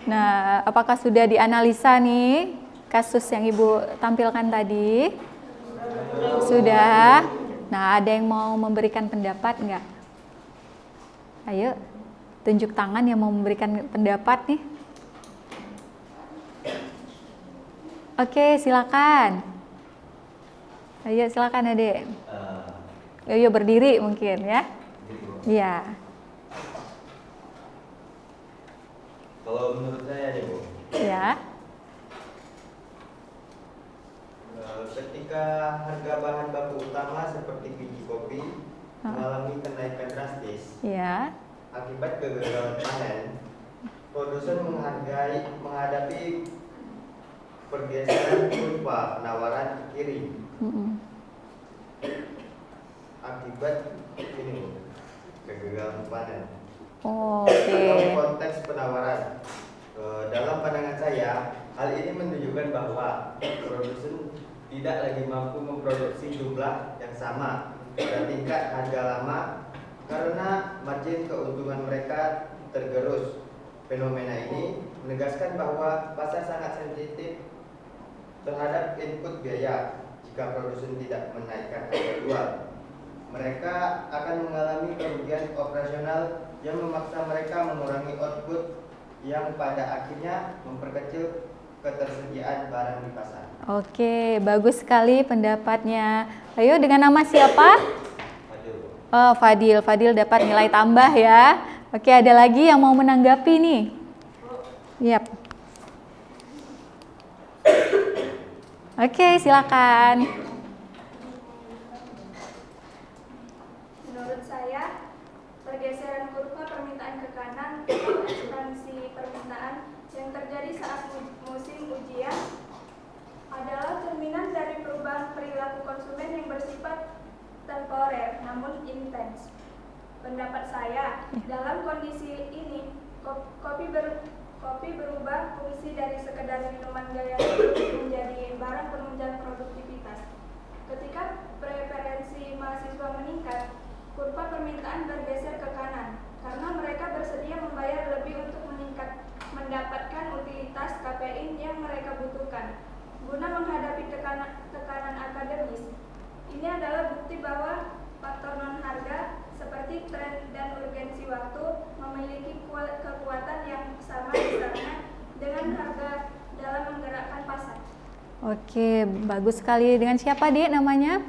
Nah, apakah sudah dianalisa nih kasus yang Ibu tampilkan tadi? Sudah. Nah, ada yang mau memberikan pendapat nggak? Ayo, tunjuk tangan yang mau memberikan pendapat nih. Oke, silakan. Ayo, silakan adik. Ayo berdiri mungkin ya. Iya. Kalau menurut saya nih Bu, Ya. ketika harga bahan baku utama seperti biji kopi mengalami kenaikan drastis Ya. akibat kegagalan panen, produsen menghadapi pergeseran kurva penawaran ke kiri akibat ini Bu, kegagalan panen. Dalam konteks penawaran, dalam pandangan saya, hal ini menunjukkan bahwa produsen tidak lagi mampu memproduksi jumlah yang sama pada tingkat harga lama karena margin keuntungan mereka tergerus. Fenomena ini menegaskan bahwa pasar sangat sensitif terhadap input biaya. Jika produsen tidak menaikkan harga jual, mereka akan mengalami kerugian operasional yang memaksa mereka mengurangi output yang pada akhirnya memperkecil ketersediaan barang di pasar. Oke, bagus sekali pendapatnya. Ayo, dengan nama siapa? Fadil. Oh, Fadil. Fadil dapat nilai tambah ya. Oke, ada lagi yang mau menanggapi nih? Yap. Oke, silakan. Menurut saya, pergeseran kurva permintaan ke kanan atau ekspansi permintaan yang terjadi saat musim ujian adalah cerminan dari perubahan perilaku konsumen yang bersifat temporer namun intens. Pendapat saya, dalam kondisi ini, kopi berubah fungsi dari sekedar minuman gaya hidup menjadi barang penunjang produktivitas. Ketika preferensi mahasiswa meningkat, kurva permintaan bergeser ke kanan karena mereka bersedia membayar lebih untuk mendapatkan utilitas kafein yang mereka butuhkan guna menghadapi tekanan akademis. Ini adalah bukti bahwa faktor non-harga seperti tren dan urgensi waktu memiliki kekuatan yang sama misalnya dengan harga dalam menggerakkan pasar. Oke, bagus sekali. Dengan siapa, Dik, namanya?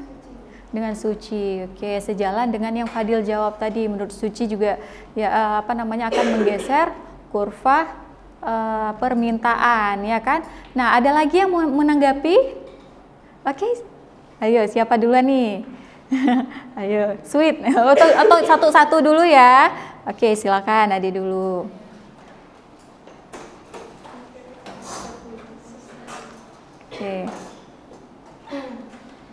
Dengan Suci. Oke, sejalan dengan yang Fadil jawab tadi. Menurut Suci juga ya akan menggeser kurva permintaan, ya kan? Nah, ada lagi yang mau menanggapi? Oke. Ayo, siapa duluan nih? Ayo, Sweet. Atau satu-satu dulu ya. Oke, silakan Adik dulu.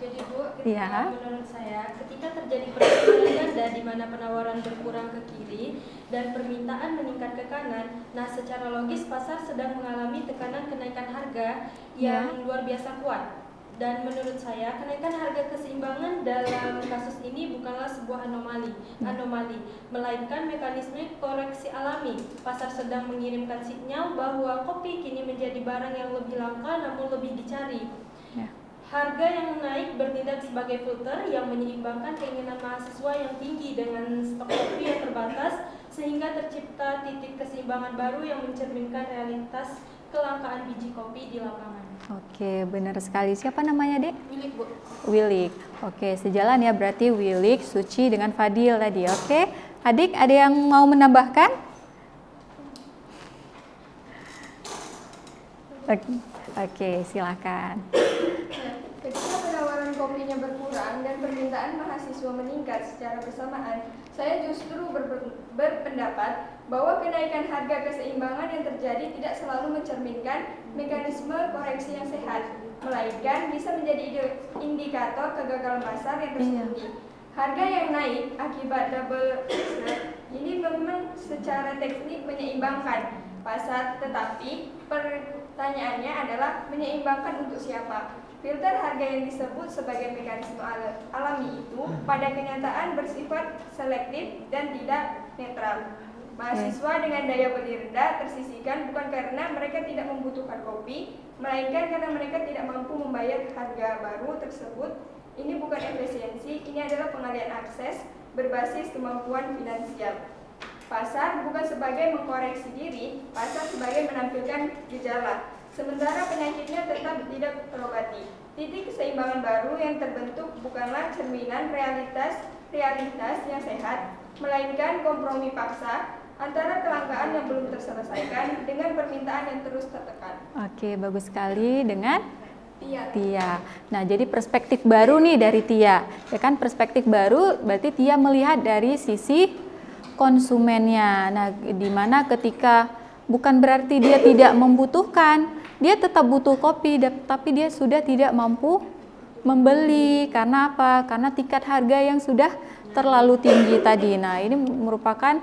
Jadi Bu, Iya. Menurut saya, ketika terjadi pergerakan ganda di mana penawaran berkurang ke kiri dan permintaan meningkat ke kanan, nah secara logis pasar sedang mengalami tekanan kenaikan harga yang luar biasa kuat. Dan menurut saya, kenaikan harga keseimbangan dalam kasus ini bukanlah sebuah anomali, melainkan mekanisme koreksi alami. Pasar sedang mengirimkan sinyal bahwa kopi kini menjadi barang yang lebih langka namun lebih dicari. Harga yang naik bertindak sebagai filter yang menyeimbangkan keinginan mahasiswa yang tinggi dengan stok kopi yang terbatas, sehingga tercipta titik keseimbangan baru yang mencerminkan realitas kelangkaan biji kopi di lapangan. Oke, benar sekali. Siapa namanya, Dek? Wilik, Bu. Wilik. Oke, sejalan ya berarti Wilik, Suci dengan Fadil tadi. Oke, adik ada yang mau menambahkan? Oke, silakan. Ketika penawaran kopinya berkurang dan permintaan mahasiswa meningkat secara bersamaan, saya justru berpendapat bahwa kenaikan harga keseimbangan yang terjadi tidak selalu mencerminkan mekanisme koreksi yang sehat, melainkan bisa menjadi indikator kegagalan pasar yang tersembunyi. Harga yang naik akibat double ini memang secara teknik menyeimbangkan pasar, tetapi pertanyaannya adalah menyeimbangkan untuk siapa? Filter harga yang disebut sebagai mekanisme alami itu pada kenyataan bersifat selektif dan tidak netral. Mahasiswa dengan daya beli rendah tersisihkan bukan karena mereka tidak membutuhkan kopi, melainkan karena mereka tidak mampu membayar harga baru tersebut. Ini bukan efisiensi, ini adalah pengalihan akses berbasis kemampuan finansial. Pasar bukan sebagai mengkoreksi diri, pasar sebagai menampilkan gejala. Sementara penyakitnya tetap tidak terobati. Titik keseimbangan baru yang terbentuk bukanlah cerminan realitas yang sehat, melainkan kompromi paksa antara kelangkaan yang belum terselesaikan dengan permintaan yang terus tertekan. Oke, bagus sekali dengan Tia. Nah, jadi perspektif baru nih dari Tia. Ya kan, perspektif baru berarti Tia melihat dari sisi konsumennya. Nah, di mana ketika bukan berarti dia tidak membutuhkan, dia tetap butuh kopi, tapi dia sudah tidak mampu membeli. Karena apa? Karena tingkat harga yang sudah terlalu tinggi tadi. Nah, ini merupakan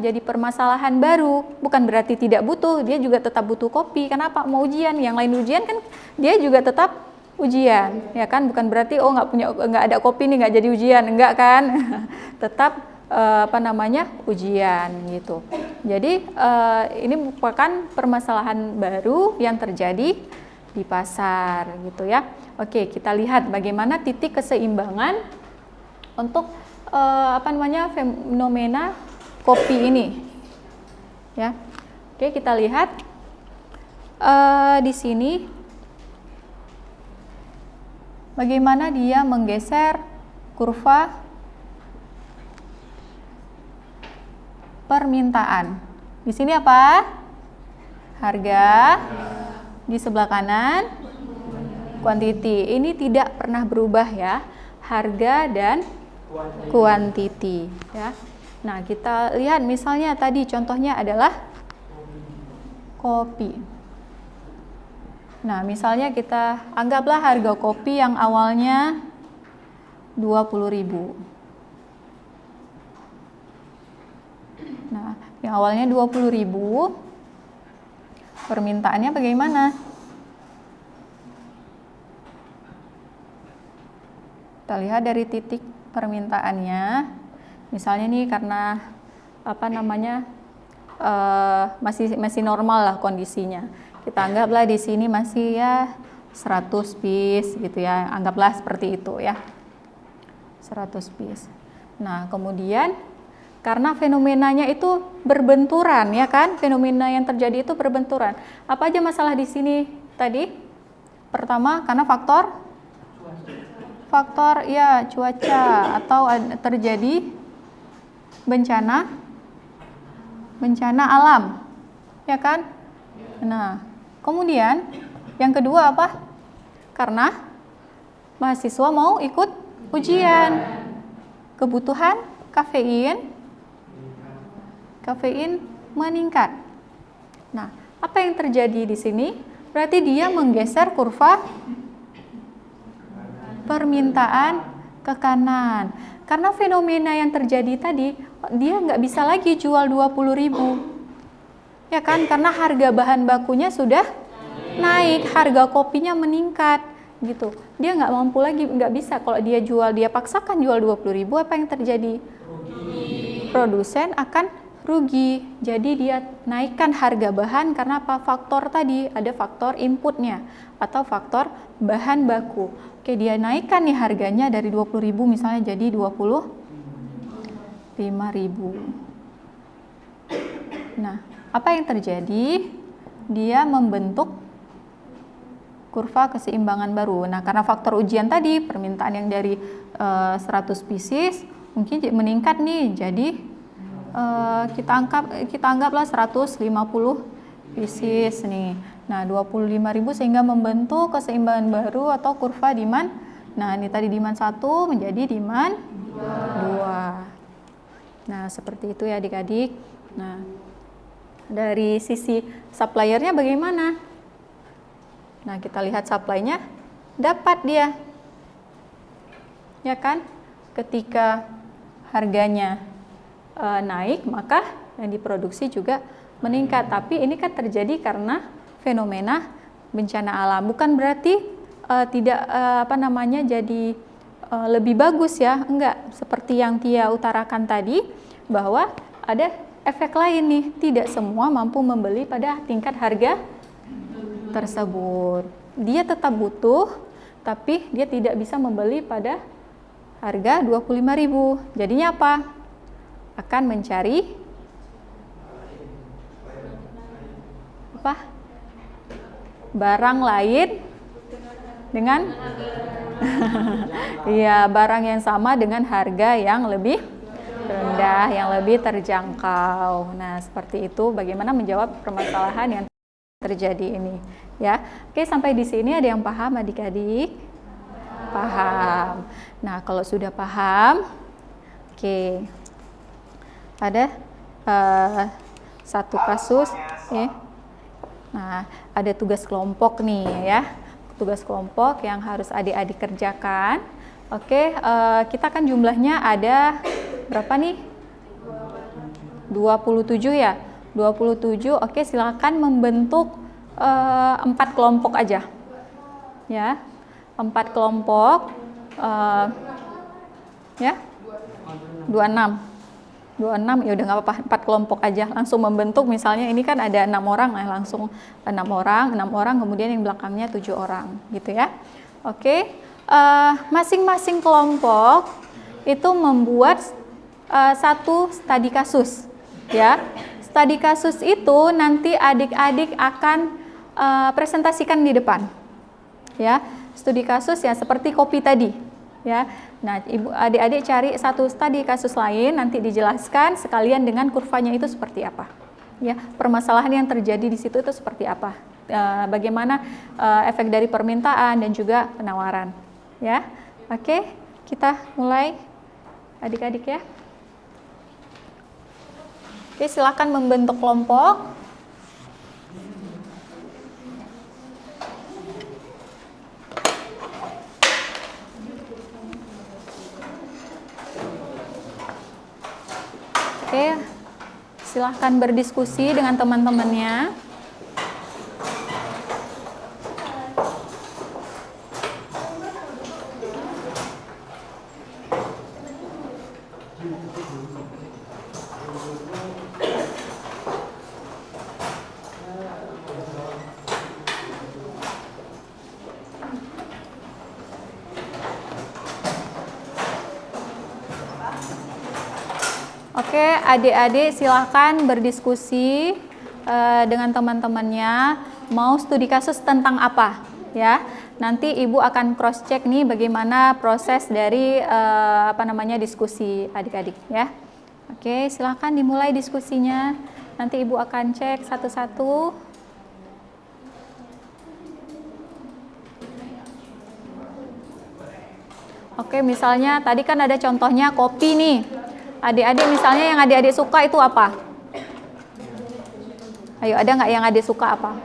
jadi permasalahan baru. Bukan berarti tidak butuh, dia juga tetap butuh kopi. Kenapa? Mau ujian, yang lain ujian kan dia juga tetap ujian, ya kan? Bukan berarti nggak ada kopi nih nggak jadi ujian, enggak kan? Tetap ujian gitu. Jadi ini merupakan permasalahan baru yang terjadi di pasar gitu ya. Oke, kita lihat bagaimana titik keseimbangan untuk fenomena kopi ini ya. Oke, kita lihat di sini bagaimana dia menggeser kurva permintaan. Di sini apa? Harga. Di sebelah kanan quantity. Ini tidak pernah berubah ya. Harga dan quantity ya. Nah, kita lihat misalnya tadi contohnya adalah kopi. Nah, misalnya kita anggaplah harga kopi yang awalnya 20.000. Nah, yang awalnya 20.000, permintaannya bagaimana? Kita lihat dari titik permintaannya. Misalnya nih karena masih normal lah kondisinya. Kita anggaplah di sini masih ya 100 piece gitu ya. Anggaplah seperti itu ya. 100 piece. Nah, kemudian karena fenomenanya itu berbenturan ya kan? Fenomena yang terjadi itu berbenturan. Apa aja masalah di sini tadi? Pertama, karena faktor ya cuaca atau terjadi bencana alam. Ya kan? Nah, kemudian yang kedua apa? Karena mahasiswa mau ikut ujian. Kebutuhan kafein meningkat. Nah, apa yang terjadi di sini? Berarti dia menggeser kurva permintaan ke kanan. Karena fenomena yang terjadi tadi, dia nggak bisa lagi jual 20.000. Ya kan, karena harga bahan bakunya sudah naik, harga kopinya meningkat gitu. Dia nggak mampu lagi, nggak bisa. Kalau dia jual, dia paksakan jual 20.000, apa yang terjadi? Rugi. Produsen akan rugi. Jadi dia naikkan harga bahan karena apa? Faktor tadi, ada faktor inputnya atau faktor bahan baku. Oke, dia naikkan nih harganya dari 20.000 misalnya jadi 25.000. Nah, apa yang terjadi? Dia membentuk kurva keseimbangan baru. Nah, karena faktor ujian tadi, permintaan yang dari 100 pieces mungkin meningkat nih, jadi kita anggaplah 150 pieces nih. Nah, 25.000 sehingga membentuk keseimbangan baru atau kurva demand. Nah, ini tadi demand 1 menjadi demand 2. Nah, seperti itu ya adik-adik. Nah, dari sisi suppliernya bagaimana? Nah, kita lihat supply-nya dapat dia. Ya kan? Ketika harganya naik, maka yang diproduksi juga meningkat. Tapi ini kan terjadi karena fenomena bencana alam. Bukan berarti tidak jadi lebih bagus ya. Enggak, seperti yang Tia utarakan tadi bahwa ada efek lain nih, tidak semua mampu membeli pada tingkat harga tersebut. Dia tetap butuh, tapi dia tidak bisa membeli pada harga 25.000. Jadinya apa? Akan mencari barang lain dengan iya, barang yang sama dengan harga yang lebih rendah, yang lebih terjangkau. Nah, seperti itu bagaimana menjawab permasalahan yang terjadi ini, ya. Oke, sampai di sini ada yang paham adik-adik? Paham. Nah, kalau sudah paham, oke. Ada satu kasus, ya. Nah, ada tugas kelompok nih, ya. Tugas kelompok yang harus adik-adik kerjakan. Oke, kita kan jumlahnya ada berapa nih? 27 ya? 27, oke, silakan membentuk 4 kelompok aja. Ya, 4 kelompok, ya, 26, ya udah nggak apa-apa, 4 kelompok aja. Langsung membentuk, misalnya ini kan ada 6 orang, nah langsung 6 orang, kemudian yang belakangnya 7 orang, gitu ya. Oke, masing-masing kelompok itu membuat satu studi kasus, ya. Studi kasus itu nanti adik-adik akan presentasikan di depan, ya. Studi kasus ya seperti kopi tadi, ya. Nah, adik-adik cari satu studi kasus lain, nanti dijelaskan sekalian dengan kurvanya itu seperti apa, ya. Permasalahan yang terjadi di situ itu seperti apa, bagaimana efek dari permintaan dan juga penawaran, ya. Oke, kita mulai adik-adik ya. Oke, silakan membentuk kelompok. Oke, silakan berdiskusi dengan teman-temannya. Oke, adik-adik silahkan berdiskusi dengan teman-temannya, mau studi kasus tentang apa, ya. Nanti Ibu akan cross check nih bagaimana proses dari diskusi adik-adik, ya. Oke, silahkan dimulai diskusinya. Nanti Ibu akan cek satu-satu. Oke, misalnya tadi kan ada contohnya kopi nih. Adik-adik misalnya yang adik-adik suka itu apa? Ayo, ada nggak yang adik suka apa?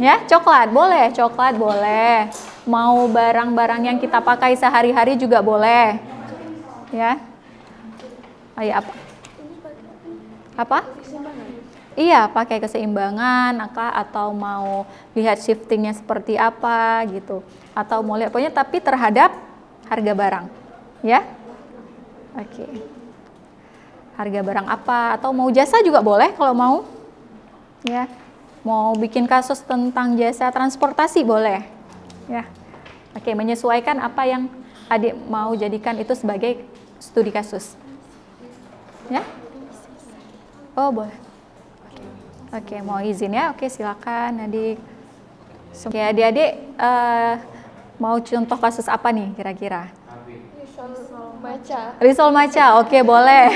Ya, coklat boleh, coklat boleh. mau barang-barang yang kita pakai sehari-hari juga boleh. Ya. Ayo apa? Apa? Iya, pakai keseimbangan, atau mau lihat shiftingnya seperti apa gitu, atau mau lihat pokoknya tapi terhadap harga barang, ya. Oke. Harga barang apa, atau mau jasa juga boleh kalau mau, ya. Mau bikin kasus tentang jasa transportasi boleh, ya. Oke, menyesuaikan apa yang adik mau jadikan itu sebagai studi kasus, ya. Oh boleh. Oke, mau izin ya? Oke, silakan adik. Oke, adik-adik mau contoh kasus apa nih kira-kira? Risol maca, oke boleh.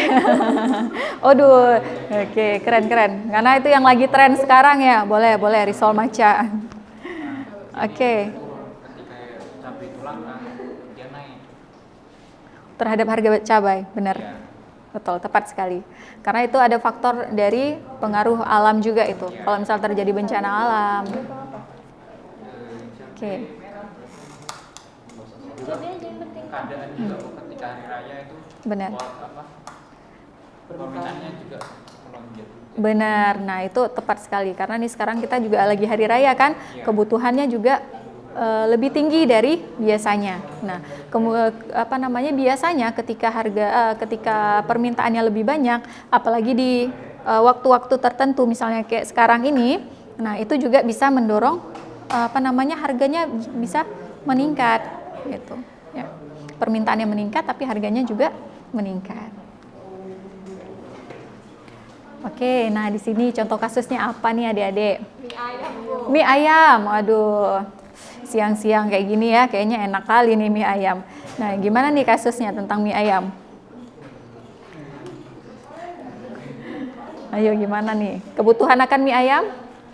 Aduh, oke keren-keren. Karena itu yang lagi tren sekarang ya, boleh risol maca. Oke. Cabai itu langka, dia naik. Terhadap harga cabai, benar. Betul, tepat sekali. Karena itu ada faktor dari pengaruh alam juga itu. Kalau misal terjadi bencana alam. Oke. Keadaan juga ketika hari raya itu Benar. permintaannya juga melonjak. Benar. Nah, itu tepat sekali karena nih sekarang kita juga lagi hari raya kan, kebutuhannya juga lebih tinggi dari biasanya. Nah, biasanya ketika permintaannya lebih banyak, apalagi di waktu-waktu tertentu misalnya kayak sekarang ini, nah itu juga bisa mendorong harganya bisa meningkat gitu, ya. Permintaannya meningkat tapi harganya juga meningkat. Oke, nah di sini contoh kasusnya apa nih adik-adik? Mie ayam, Bu. Mie ayam, waduh. Siang-siang kayak gini ya, kayaknya enak kali nih mie ayam. Nah, gimana nih kasusnya tentang mie ayam? Ayo gimana nih? Kebutuhan akan mie ayam?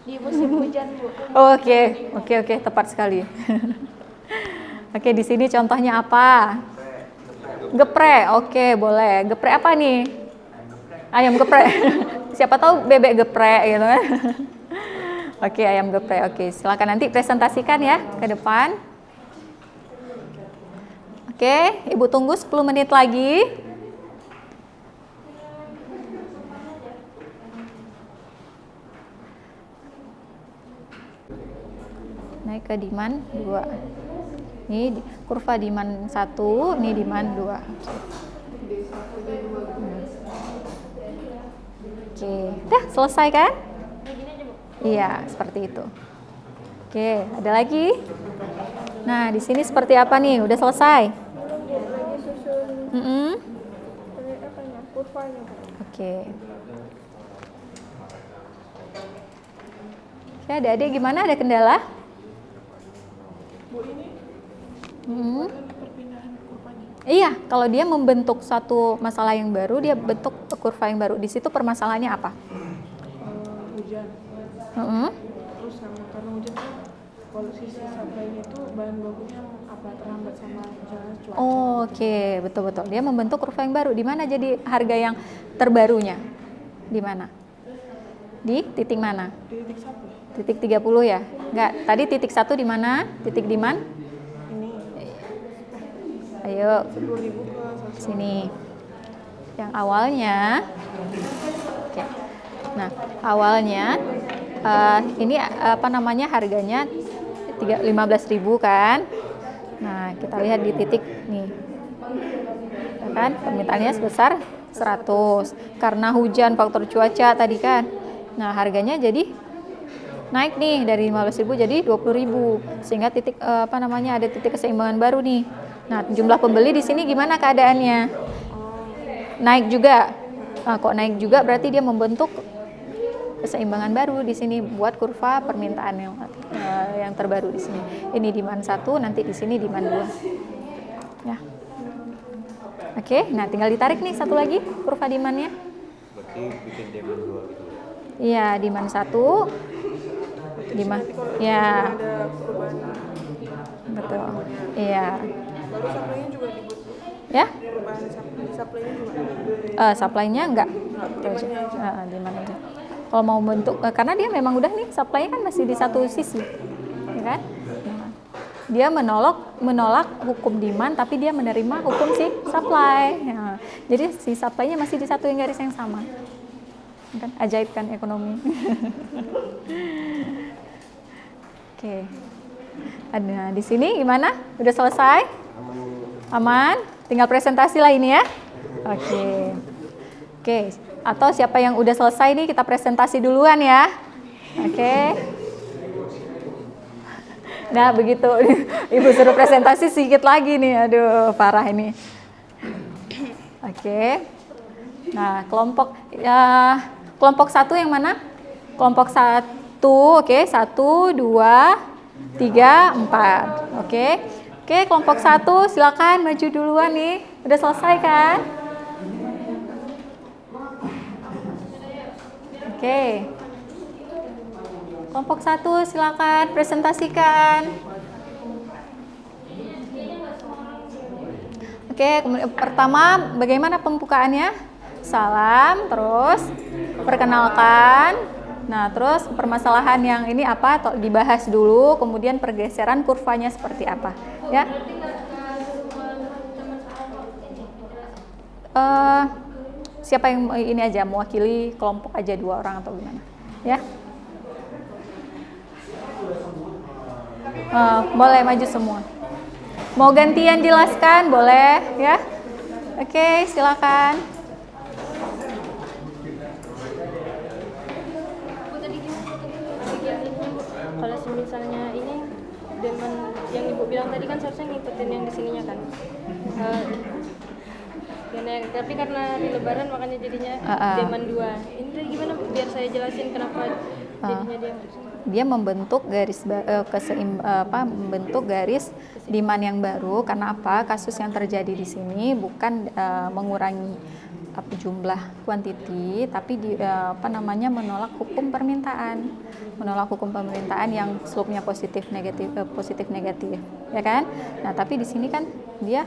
Di musim hujan, Bu. Oke, tepat sekali. Oke, di sini contohnya apa? Geprek, oke boleh. Geprek apa nih? Ayam geprek. Siapa tahu bebek geprek gitu kan? Oke, ayam geprek. Oke, silakan nanti presentasikan ya ke depan. Oke, Ibu tunggu 10 menit lagi. Naik ke demand 2. Ini kurva demand 1, ini demand 2. Oke, udah selesai kan? Iya, seperti itu. Oke, ada lagi? Nah, di sini seperti apa nih? Udah selesai? Kurvanya. Oke. Oke, adik-adik gimana? Ada kendala? Bu, ini perpindahan kurvanya. Iya, kalau dia membentuk satu masalah yang baru, dia bentuk kurva yang baru. Di situ permasalahannya apa? Hujan. Terus karena hujan kan posisi supply-nya itu bahan bakunya terhambat sama cuaca. Oke, betul. Dia membentuk kurva yang baru. Di mana jadi harga yang terbarunya? Di mana? Di titik mana? Di titik 1. Titik 30 ya? Enggak, tadi titik 1 di mana? Titik demand? Ini. Ayo. 10.000 ke Sini. Yang awalnya. Oke. Nah, awalnya ini harganya 15.000 kan? Nah, kita lihat di titik nih. Ya kan? Permintaannya sebesar 100. Karena hujan faktor cuaca tadi kan. Nah, harganya jadi naik nih dari 15.000 jadi 20.000. Sehingga ada titik keseimbangan baru nih. Nah, jumlah pembeli di sini gimana keadaannya? Naik juga. Nah, kok naik juga berarti dia membentuk keseimbangan baru di sini buat kurva permintaan yang terbaru di sini. Ini demand 1, nanti di sini demand 2. Ya. Oke, nah tinggal ditarik nih satu lagi kurva demandnya. Berarti bikin demand 2 gitu. Iya, demand 1. Demand. Ya. ada perubahan. Betul. Iya. Baru supply-nya juga dibuat. Ya? Perubahan supply-nya juga. Supply-nya enggak. Demand aja. Kalau mau bentuk karena dia memang udah nih supply-nya kan masih di satu sisi. Ya kan? dia menolak hukum demand, tapi dia menerima hukum si supply. Ya, jadi si supply-nya masih disatuin garis yang sama. Kan ajaib kan ekonomi. Oke. Nah, di sini gimana? Udah selesai? Aman? Tinggal presentasi lah ini ya. Oke. Oke. Atau siapa yang udah selesai nih, kita presentasi duluan ya. Oke. Nah, begitu Ibu suruh presentasi sedikit lagi nih. Aduh, parah ini. Oke. Nah, kelompok 1 yang mana? Kelompok 1, oke. 1, 2, 3, 4. Oke. Oke, kelompok 1 silakan maju duluan nih. Udah selesai kan? Oke. Kelompok 1 silakan presentasikan. Oke, pertama bagaimana pembukaannya? Salam, terus perkenalkan. Nah, terus permasalahan yang ini apa? Dibahas dulu, kemudian pergeseran kurvanya seperti apa, ya? Siapa yang ini aja mewakili kelompok aja 2 orang atau gimana? Ya? Boleh maju semua. Mau gantian jelaskan, boleh, ya? Oke, silakan. Kalau misalnya ini demand yang Ibu bilang tadi kan seharusnya ngikutin yang di sininya kan. Tapi karena di Lebaran makanya jadinya demand 2. Ini tadi gimana biar saya jelasin kenapa jadinya dia membentuk garis membentuk garis demand yang baru. Karena apa? Kasus yang terjadi di sini bukan mengurangi jumlah kuantiti, tapi menolak hukum permintaan, yang slope-nya positif negatif, ya kan? Nah, tapi di sini kan dia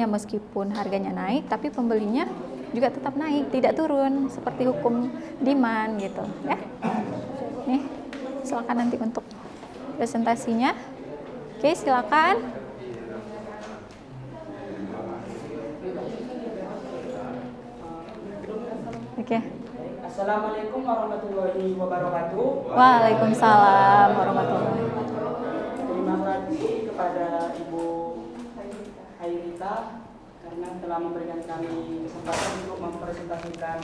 meskipun harganya naik, tapi pembelinya juga tetap naik, tidak turun seperti hukum demand gitu, ya. Nih, silakan nanti untuk presentasinya. Oke, silakan. Oke. Assalamualaikum warahmatullahi wabarakatuh. Waalaikumsalam warahmatullahi wabarakatuh. Terima kasih kepada Ibu Hairita karena telah memberikan kami kesempatan untuk mempresentasikan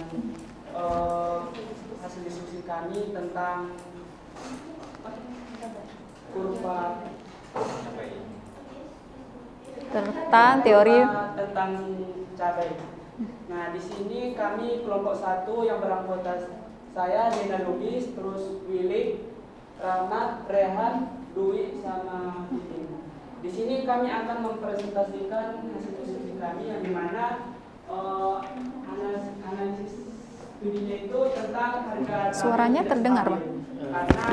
hasil diskusi kami tentang kurva tentang teori tentang cabai. Nah, di sini kami kelompok 1 yang beranggota saya, Dina Lubis, terus Willy, Rahmat, Rehan, Dwi, sama Titin. Di sini kami akan mempresentasikan hasil diskusi kami yang dimana analisis studinya itu tentang harga. Suaranya terdengar, Pak? Karena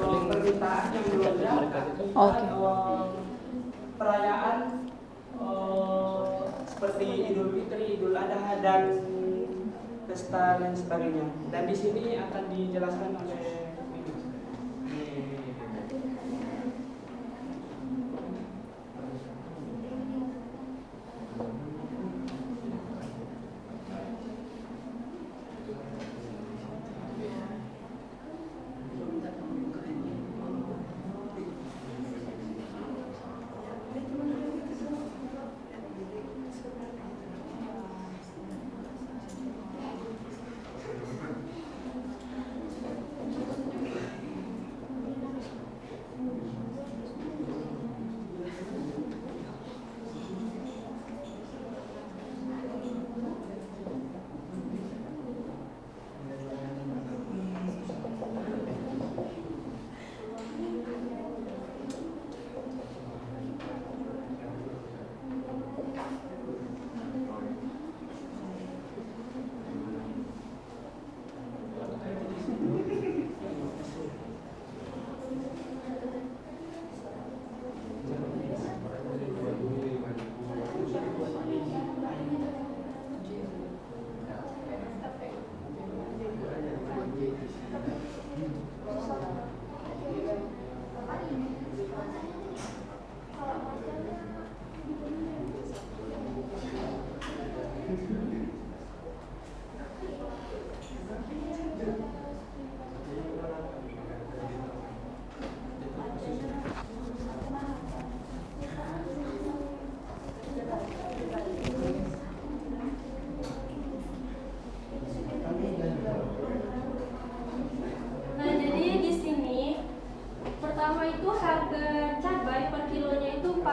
permintaan yang melonjak akibat perayaan seperti Idul Fitri, Idul Adha, dan pesta dan sebagainya. Dan di sini akan dijelaskan oleh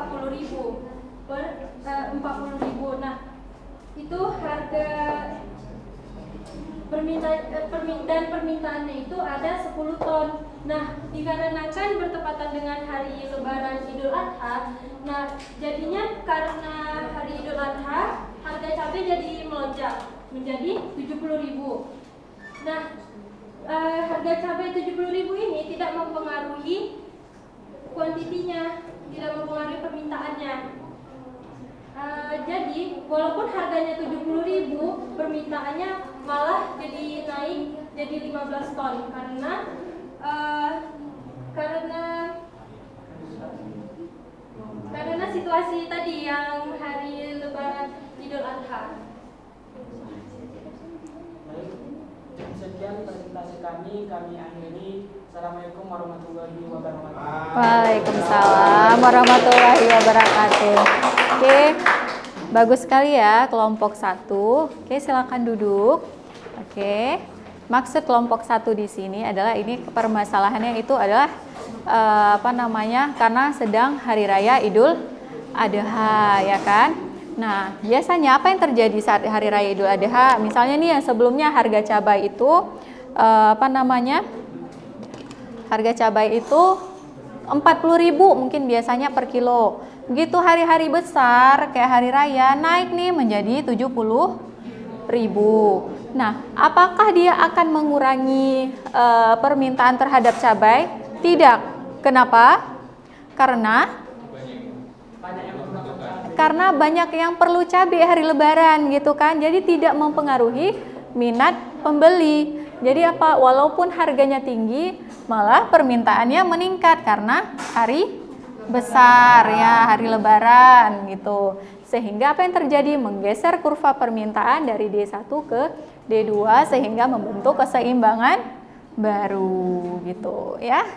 40.000. Nah, itu harga permintaannya itu ada 10 ton. Nah, dikarenakan bertepatan dengan hari Lebaran Idul Adha, nah jadinya karena hari Idul Adha harga cabai jadi melonjak menjadi 70.000. Nah, harga cabai 70.000 ini tidak mempengaruhi kuantitinya, tidak mempengaruhi permintaannya. Jadi walaupun harganya 70.000, permintaannya malah jadi naik jadi 15 ton karena situasi tadi yang hari Lebaran Idul Adha. Baik, sekian presentasi kami akhiri. Assalamualaikum warahmatullahi wabarakatuh. Waalaikumsalam warahmatullahi wabarakatuh. Oke, bagus sekali ya kelompok 1. Oke, silakan duduk. Oke, maksud kelompok 1 di sini adalah ini permasalahannya itu adalah karena sedang hari raya Idul Adha, ya kan? Nah, biasanya apa yang terjadi saat hari raya Idul Adha? Misalnya nih yang sebelumnya harga cabai itu harga cabai itu 40.000 mungkin biasanya per kilo. Begitu hari-hari besar kayak hari raya naik nih menjadi 70.000. Nah, apakah dia akan mengurangi permintaan terhadap cabai? Tidak. Kenapa? Karena banyak yang perlu cabai hari Lebaran gitu kan. Jadi tidak mempengaruhi minat pembeli. Jadi apa? Walaupun harganya tinggi, malah permintaannya meningkat karena hari besar ya, hari Lebaran gitu. Sehingga apa yang terjadi? Menggeser kurva permintaan dari D1 ke D2 sehingga membentuk keseimbangan baru gitu ya.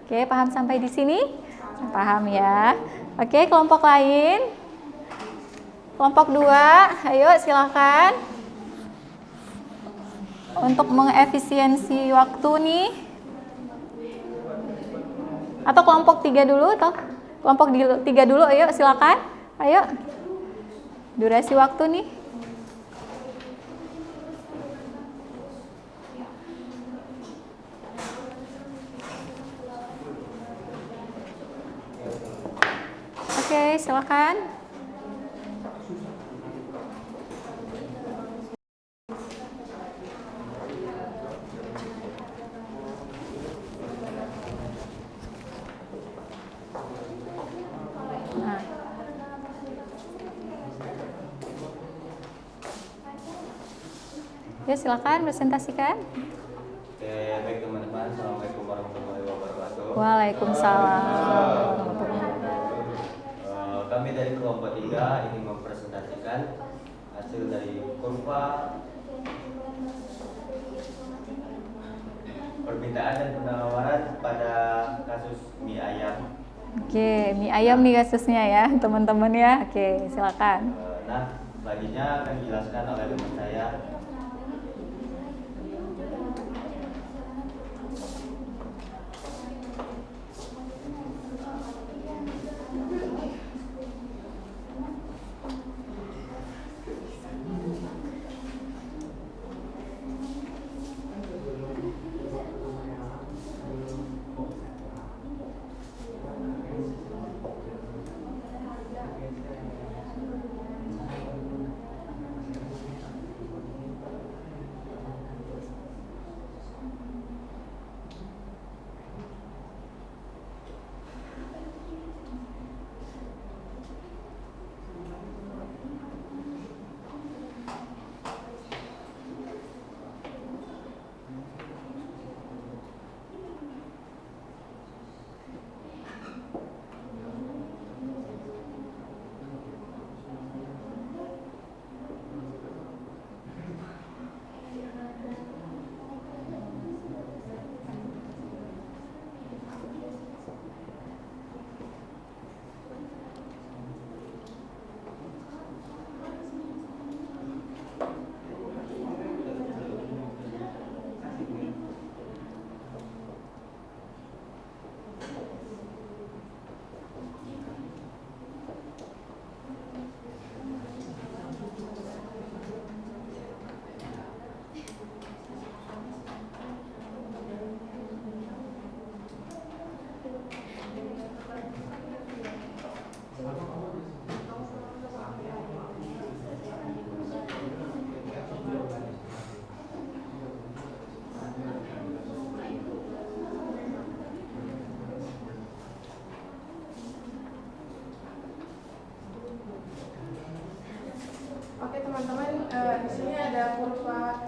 Oke, paham sampai di sini? Paham ya. Oke, kelompok lain. Kelompok 2, ayo silakan. Untuk mengefisiensi waktu nih. Atau kelompok 3 dulu atau kelompok 3 dulu, ayo silakan. Ayo. Durasi waktu nih. Oke, silakan. Nah. Ya, silakan presentasikan. Oke, baik teman-teman. Assalamualaikum warahmatullahi wabarakatuh. Waalaikumsalam. Kami dari kelompok 3 ingin mempresentasikan hasil dari kurva permintaan dan penawaran pada kasus mie ayam. Oke, mie ayam nih kasusnya ya, teman-teman ya. Oke, silakan. Nah, selanjutnya akan dijelaskan oleh teman saya. teman-teman, di sini ada kurva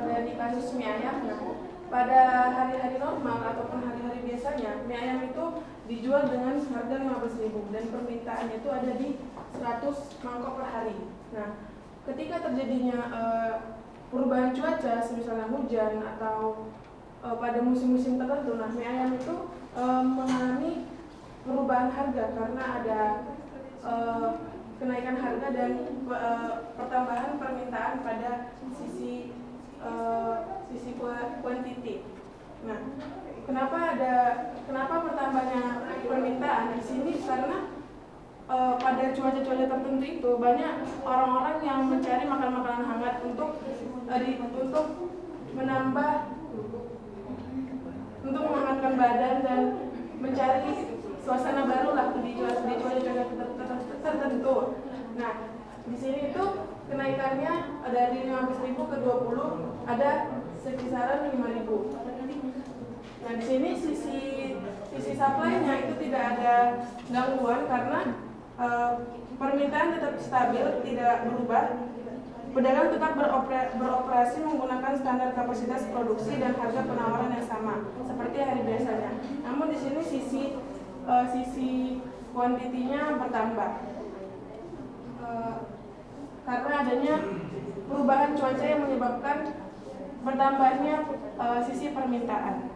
dari kasus mie ayam. Nah, pada hari-hari normal ataupun hari-hari biasanya, mie ayam itu dijual dengan harga 15.000 dan permintaannya itu ada di 100 mangkok per hari. Nah, ketika terjadinya perubahan cuaca, misalnya hujan atau pada musim-musim tertentu, nah mie ayam itu mengalami perubahan harga karena ada kenaikan harga dan pertambahan permintaan pada sisi kuantiti. Nah, kenapa bertambahnya permintaan di sini karena pada cuaca-cuaca tertentu itu banyak orang-orang yang mencari makanan-makanan hangat untuk menghangatkan badan dan mencari suasana baru lah di cuaca-cuaca tertentu. Nah, di sini itu kenaikannya dari 15.000 ke 20 ada sekisaran 5.000. Nah, di sini sisi supply-nya itu tidak ada gangguan karena permintaan tetap stabil, tidak berubah. Pedagang tetap beroperasi menggunakan standar kapasitas produksi dan harga penawaran yang sama seperti hari biasanya. Namun di sini sisi kuantitinya bertambah karena adanya perubahan cuaca yang menyebabkan bertambahnya sisi permintaan.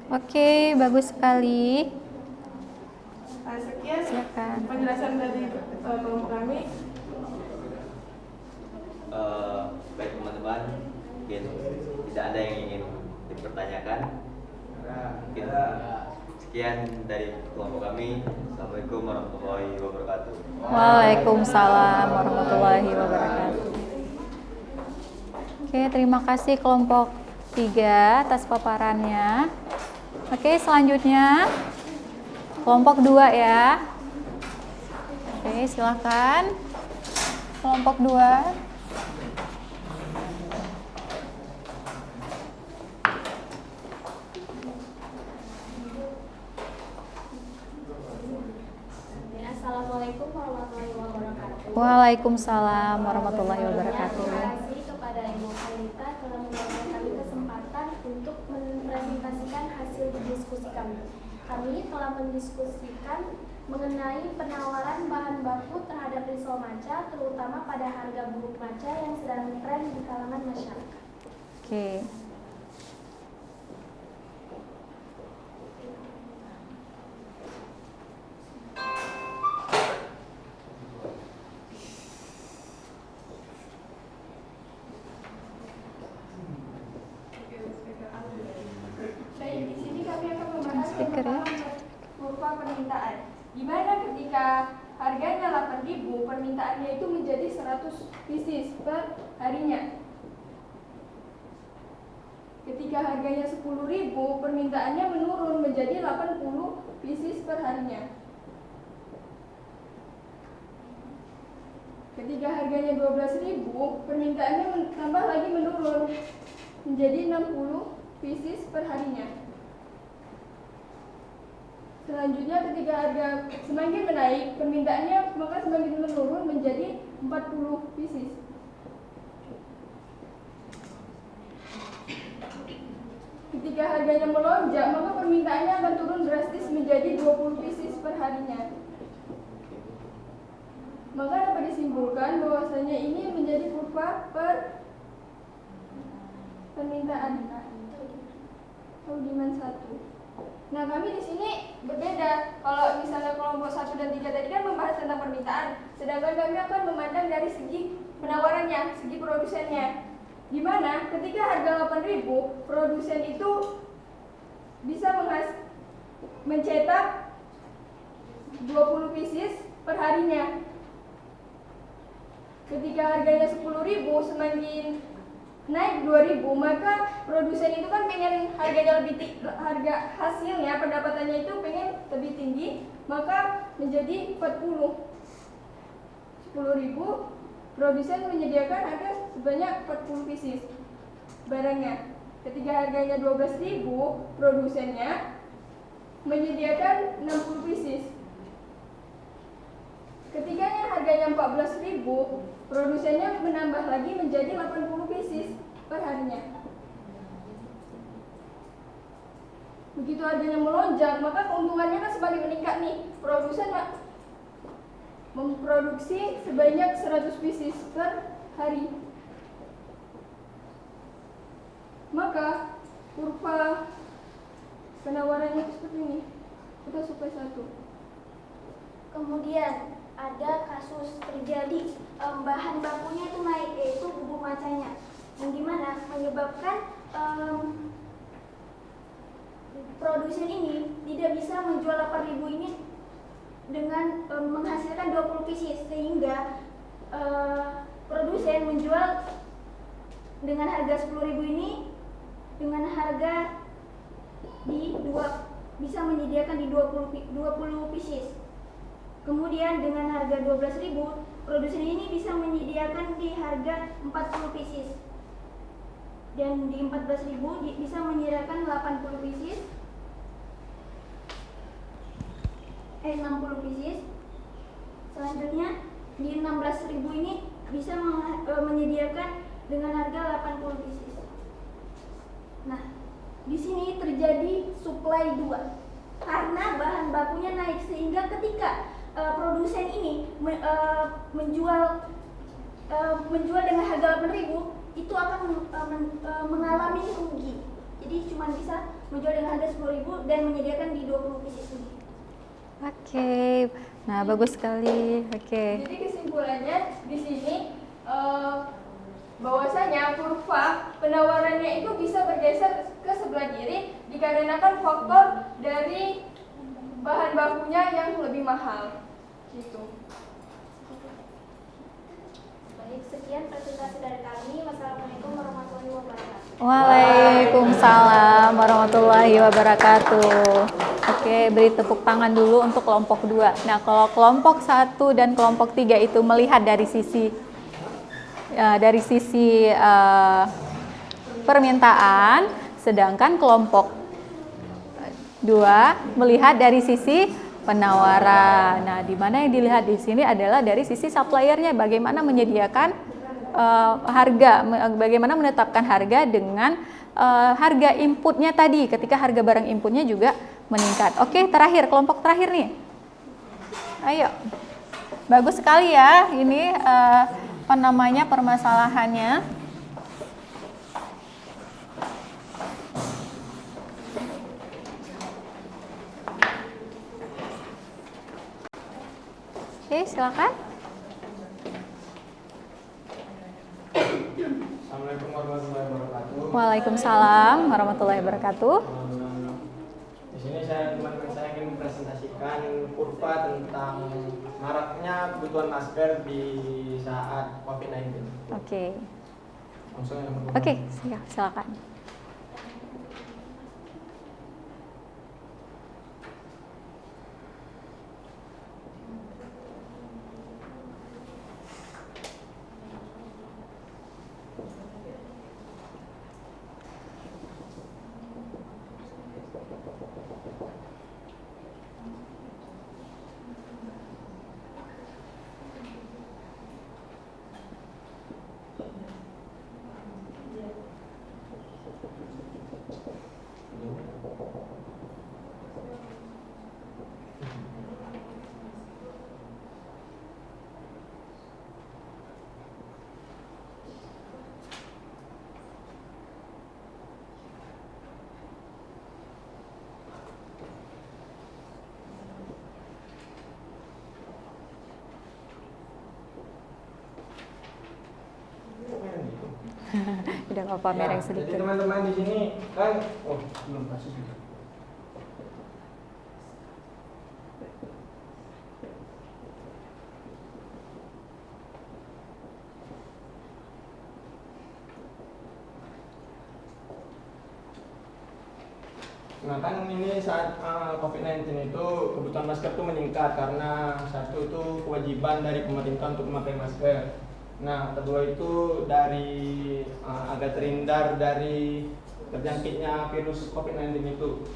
Oke, bagus sekali. Sekian Silakan. penjelasan dari kelompok kami. Baik teman-teman, mungkin tidak ada yang ingin dipertanyakan. Mungkin sekian dari kelompok kami. Assalamualaikum warahmatullahi wabarakatuh. Waalaikumsalam warahmatullahi wabarakatuh. Oke, terima kasih kelompok 3 atas paparannya. Oke, selanjutnya kelompok 2 ya. Oke, silakan. Kelompok 2. Assalamualaikum warahmatullahi wabarakatuh. Waalaikumsalam warahmatullahi wabarakatuh. Terima kasih kepada Ibu Khalita telah memberikan kami kesempatan untuk mempresentasikan hasil diskusi kami. Kami telah mendiskusikan mengenai penawaran bahan baku terhadap risol matcha, terutama pada harga bubuk matcha yang sedang tren di kalangan masyarakat. Oke. Baik, di sini kami akan membahas Speaker ya. kurva permintaan. Di mana ketika harganya 8.000, permintaannya itu menjadi 100 pieces per harinya. Ketika harganya 10.000, permintaannya menurun menjadi 80 pieces per harinya. Ketika harganya 12.000, permintaannya tambah lagi menurun menjadi 60 pieces per harinya. Selanjutnya ketika harga semakin menaik, permintaannya maka semakin menurun menjadi 40 pieces. Ketika harganya melonjak, maka permintaannya akan turun drastis menjadi 20 pieces per harinya. Maka dapat disimpulkan bahwasanya ini menjadi kurva permintaan atau demand 1. Nah, kami di sini berbeda. Kalau misalnya kelompok 1 dan 3 tadi kan membahas tentang permintaan, sedangkan kami akan memandang dari segi penawarannya, segi produsennya. Di mana ketika harga 8.000, produsen itu bisa mencetak 20 pieces per harinya. Ketika harganya 10.000, semakin naik 2.000, maka produsen itu kan pengen harganya lebih tinggi, harga hasilnya pendapatannya itu pengen lebih tinggi, maka menjadi 40. 10.000, produsen menyediakan harga sebanyak 40 pieces barangnya. Ketika harganya 12.000, produsennya menyediakan 60 pieces. Ketiganya harganya 14.000, produsennya menambah lagi menjadi 80 pieces per harinya. Begitu harganya melonjak, maka keuntungannya kan semakin meningkat nih. Produsen memproduksi sebanyak 100 pieces per hari. Maka kurva penawarannya seperti ini. Kita supaya satu. Kemudian ada kasus terjadi bahan bakunya itu naik, yaitu bubuk macanya, yang dimana menyebabkan produsen ini tidak bisa menjual 8.000 ini dengan menghasilkan 20 pieces, sehingga produsen menjual dengan harga 10.000 ini dengan harga bisa menyediakan di 20 pieces. Kemudian dengan harga 12.000, produsen ini bisa menyediakan di harga 40 pieces. Dan di 14.000 bisa menyediakan 80 pieces. 60 pieces. Selanjutnya di 16.000 ini bisa menyediakan dengan harga 80 pieces. Nah, di sini terjadi supply 2 karena bahan bakunya naik, sehingga ketika produsen ini menjual dengan harga 8.000, itu akan mengalami rugi. Jadi cuma bisa menjual dengan harga 10.000 dan menyediakan di 20 pieces ini. Oke, nah bagus sekali. Oke. Jadi kesimpulannya di sini bahwasanya kurva penawarannya itu bisa bergeser ke sebelah kiri dikarenakan faktor dari bahan bakunya yang lebih mahal. Gitu. Baik, sekian presentasi dari kami. Wassalamualaikum warahmatullahi wabarakatuh. Waalaikumsalam warahmatullahi wabarakatuh. Oke, beri tepuk tangan dulu untuk kelompok 2. Nah, kalau kelompok 1 dan kelompok 3 itu melihat dari sisi permintaan, sedangkan kelompok 2 melihat dari sisi penawaran. Nah, di mana yang dilihat di sini adalah dari sisi suppliernya, bagaimana menyediakan harga, bagaimana menetapkan harga dengan harga inputnya tadi, ketika harga barang inputnya juga meningkat. Oke, terakhir, kelompok terakhir nih. Ayo. Bagus sekali ya ini permasalahannya. Oke, silakan. Assalamualaikum warahmatullahi wabarakatuh. Waalaikumsalam warahmatullahi wabarakatuh. Di sini saya ingin mempresentasikan kurva tentang maraknya kebutuhan masker di saat COVID-19. Oke. Langsung yang pertama. Oke, silakan. Udah nggak apa-apa, mereng sedikit. Jadi teman-teman di sini kan, belum kasih juga. Nah kan ini saat COVID-19 itu kebutuhan masker itu meningkat karena satu itu kewajiban dari pemerintah untuk memakai masker. Nah kedua itu dari agar terhindar dari terjangkitnya virus COVID-19 itu.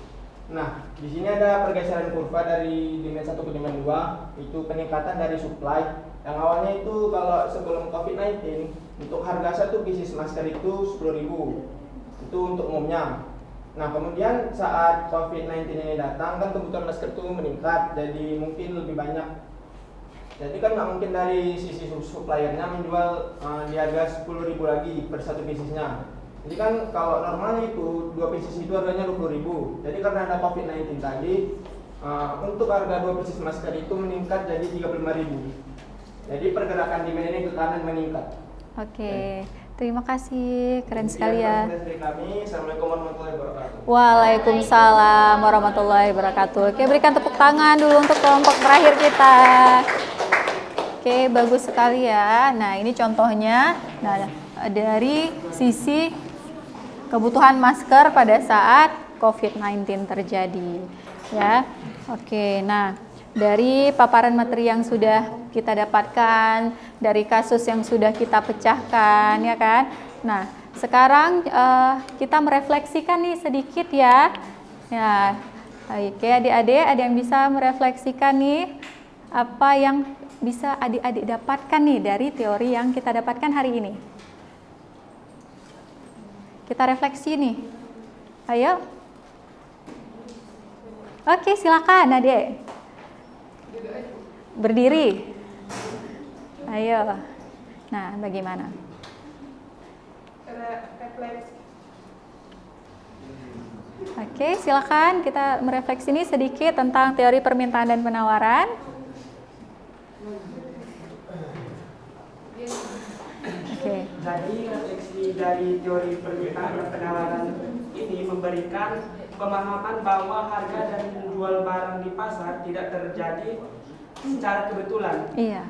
Nah, di sini ada pergeseran kurva dari demand 1 ke demand 2, itu peningkatan dari supply. Yang awalnya itu kalau sebelum COVID-19, untuk harga satu pieces masker itu 10.000. Itu untuk umumnya. Nah, kemudian saat COVID-19 ini datang, kan kebutuhan masker itu meningkat, jadi mungkin lebih banyak. Jadi kan nggak mungkin dari sisi suppliernya menjual di harga 10.000 lagi per satu piecesnya. Jadi kan kalau normalnya itu 2 pieces itu harganya 20.000. Jadi karena ada COVID-19 tadi, untuk harga 2 pieces masker itu meningkat jadi 35.000. Jadi pergerakan demand ini ke kanan meningkat. Oke, terima kasih, keren sekali ya. Dari kami, Assalamualaikum warahmatullahi wabarakatuh. Waalaikumsalam warahmatullahi wabarakatuh. Oke, berikan tepuk tangan dulu untuk kelompok terakhir kita. Oke, bagus sekali ya. Nah, ini contohnya. Nah, dari sisi kebutuhan masker pada saat COVID-19 terjadi, ya. Oke, nah dari paparan materi yang sudah kita dapatkan, dari kasus yang sudah kita pecahkan, ya kan. Nah, sekarang kita merefleksikan nih sedikit ya. Ya, oke adik-adik, ada yang bisa merefleksikan nih apa yang bisa adik-adik dapatkan nih dari teori yang kita dapatkan hari ini. Kita refleksi nih. Ayo. Oke, silakan adik. Berdiri. Ayo. Nah, bagaimana? Oke, silakan kita merefleksi ini sedikit tentang teori permintaan dan penawaran. Oke. Jadi refleksi dari teori permintaan dan penawaran ini memberikan pemahaman bahwa harga dan menjual barang di pasar tidak terjadi secara kebetulan. Iya.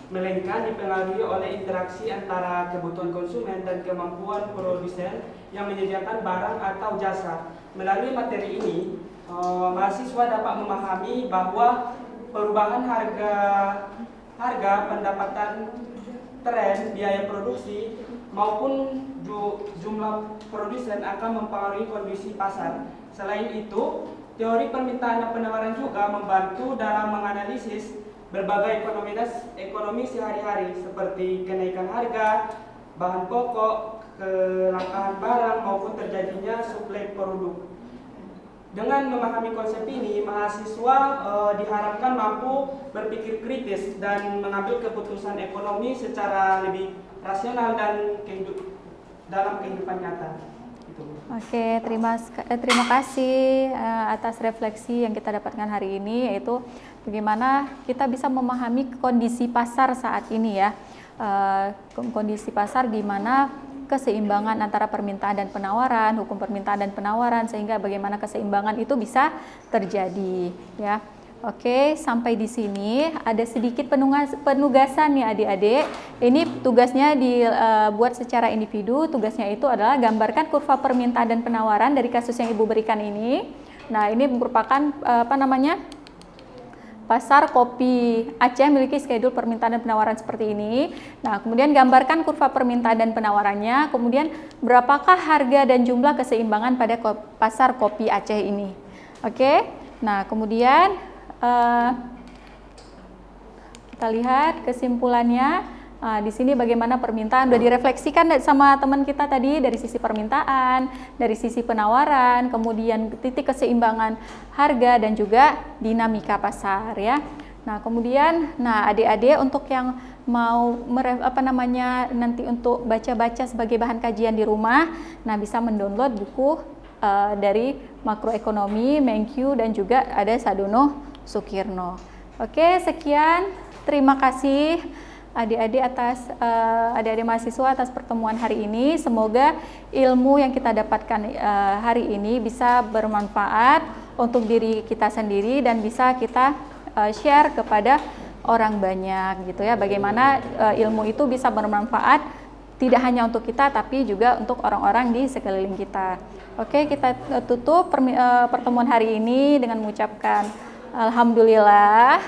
Melainkan dipengaruhi oleh interaksi antara kebutuhan konsumen dan kemampuan produsen yang menyediakan barang atau jasa. Melalui materi ini, mahasiswa dapat memahami bahwa perubahan harga, pendapatan, tren, biaya produksi, maupun jumlah produsen akan mempengaruhi kondisi pasar. Selain itu, teori permintaan dan penawaran juga membantu dalam menganalisis berbagai ekonomi sehari-hari seperti kenaikan harga, bahan pokok, kelangkaan barang, maupun terjadinya suplai produk. Dengan memahami konsep ini, mahasiswa diharapkan mampu berpikir kritis dan mengambil keputusan ekonomi secara lebih rasional dan dalam kehidupan nyata. Oke, terima kasih atas refleksi yang kita dapatkan hari ini, yaitu bagaimana kita bisa memahami kondisi pasar saat ini ya. Kondisi pasar di mana keseimbangan antara permintaan dan penawaran, hukum permintaan dan penawaran, sehingga bagaimana keseimbangan itu bisa terjadi ya. Oke, sampai di sini ada sedikit penugasan nih adik-adik. Ini tugasnya dibuat secara individu. Tugasnya itu adalah gambarkan kurva permintaan dan penawaran dari kasus yang Ibu berikan ini. Nah, ini merupakan pasar kopi Aceh memiliki schedule permintaan dan penawaran seperti ini. Nah, kemudian gambarkan kurva permintaan dan penawarannya, kemudian berapakah harga dan jumlah keseimbangan pada pasar kopi Aceh ini. Oke, nah kemudian kita lihat kesimpulannya. Di sini bagaimana permintaan sudah direfleksikan sama teman kita tadi dari sisi permintaan, dari sisi penawaran, kemudian titik keseimbangan harga dan juga dinamika pasar ya. Nah, kemudian adik-adik untuk yang mau nanti untuk baca-baca sebagai bahan kajian di rumah, nah bisa mendownload buku dari makroekonomi Menkyu dan juga ada Sadono Sukirno. Oke, sekian. Terima kasih adik-adik mahasiswa atas pertemuan hari ini. Semoga ilmu yang kita dapatkan hari ini bisa bermanfaat untuk diri kita sendiri dan bisa kita share kepada orang banyak gitu ya. Bagaimana ilmu itu bisa bermanfaat tidak hanya untuk kita tapi juga untuk orang-orang di sekeliling kita. Oke, kita tutup pertemuan hari ini dengan mengucapkan alhamdulillah.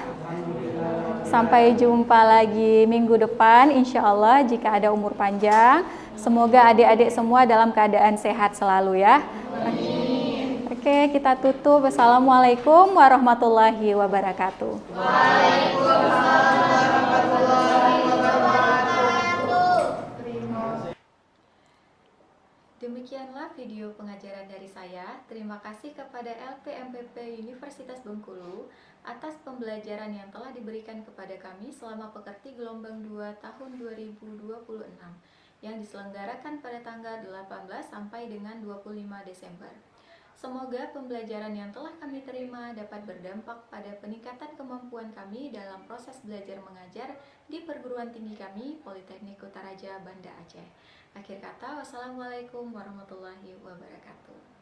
Sampai jumpa lagi minggu depan insya Allah jika ada umur panjang. Semoga adik-adik semua dalam keadaan sehat selalu ya. Oke. Oke, kita tutup. Wassalamualaikum warahmatullahi wabarakatuh. Waalaikumsalam warahmatullahi wabarakatuh. Demikianlah video pengajaran dari saya. Terima kasih kepada LPMPP Universitas Bengkulu atas pembelajaran yang telah diberikan kepada kami selama pekerti gelombang 2 tahun 2026 yang diselenggarakan pada tanggal 18 sampai dengan 25 Desember. Semoga pembelajaran yang telah kami terima dapat berdampak pada peningkatan kemampuan kami dalam proses belajar mengajar di perguruan tinggi kami, Politeknik Kutaraja, Banda Aceh. Akhir kata, wassalamualaikum warahmatullahi wabarakatuh.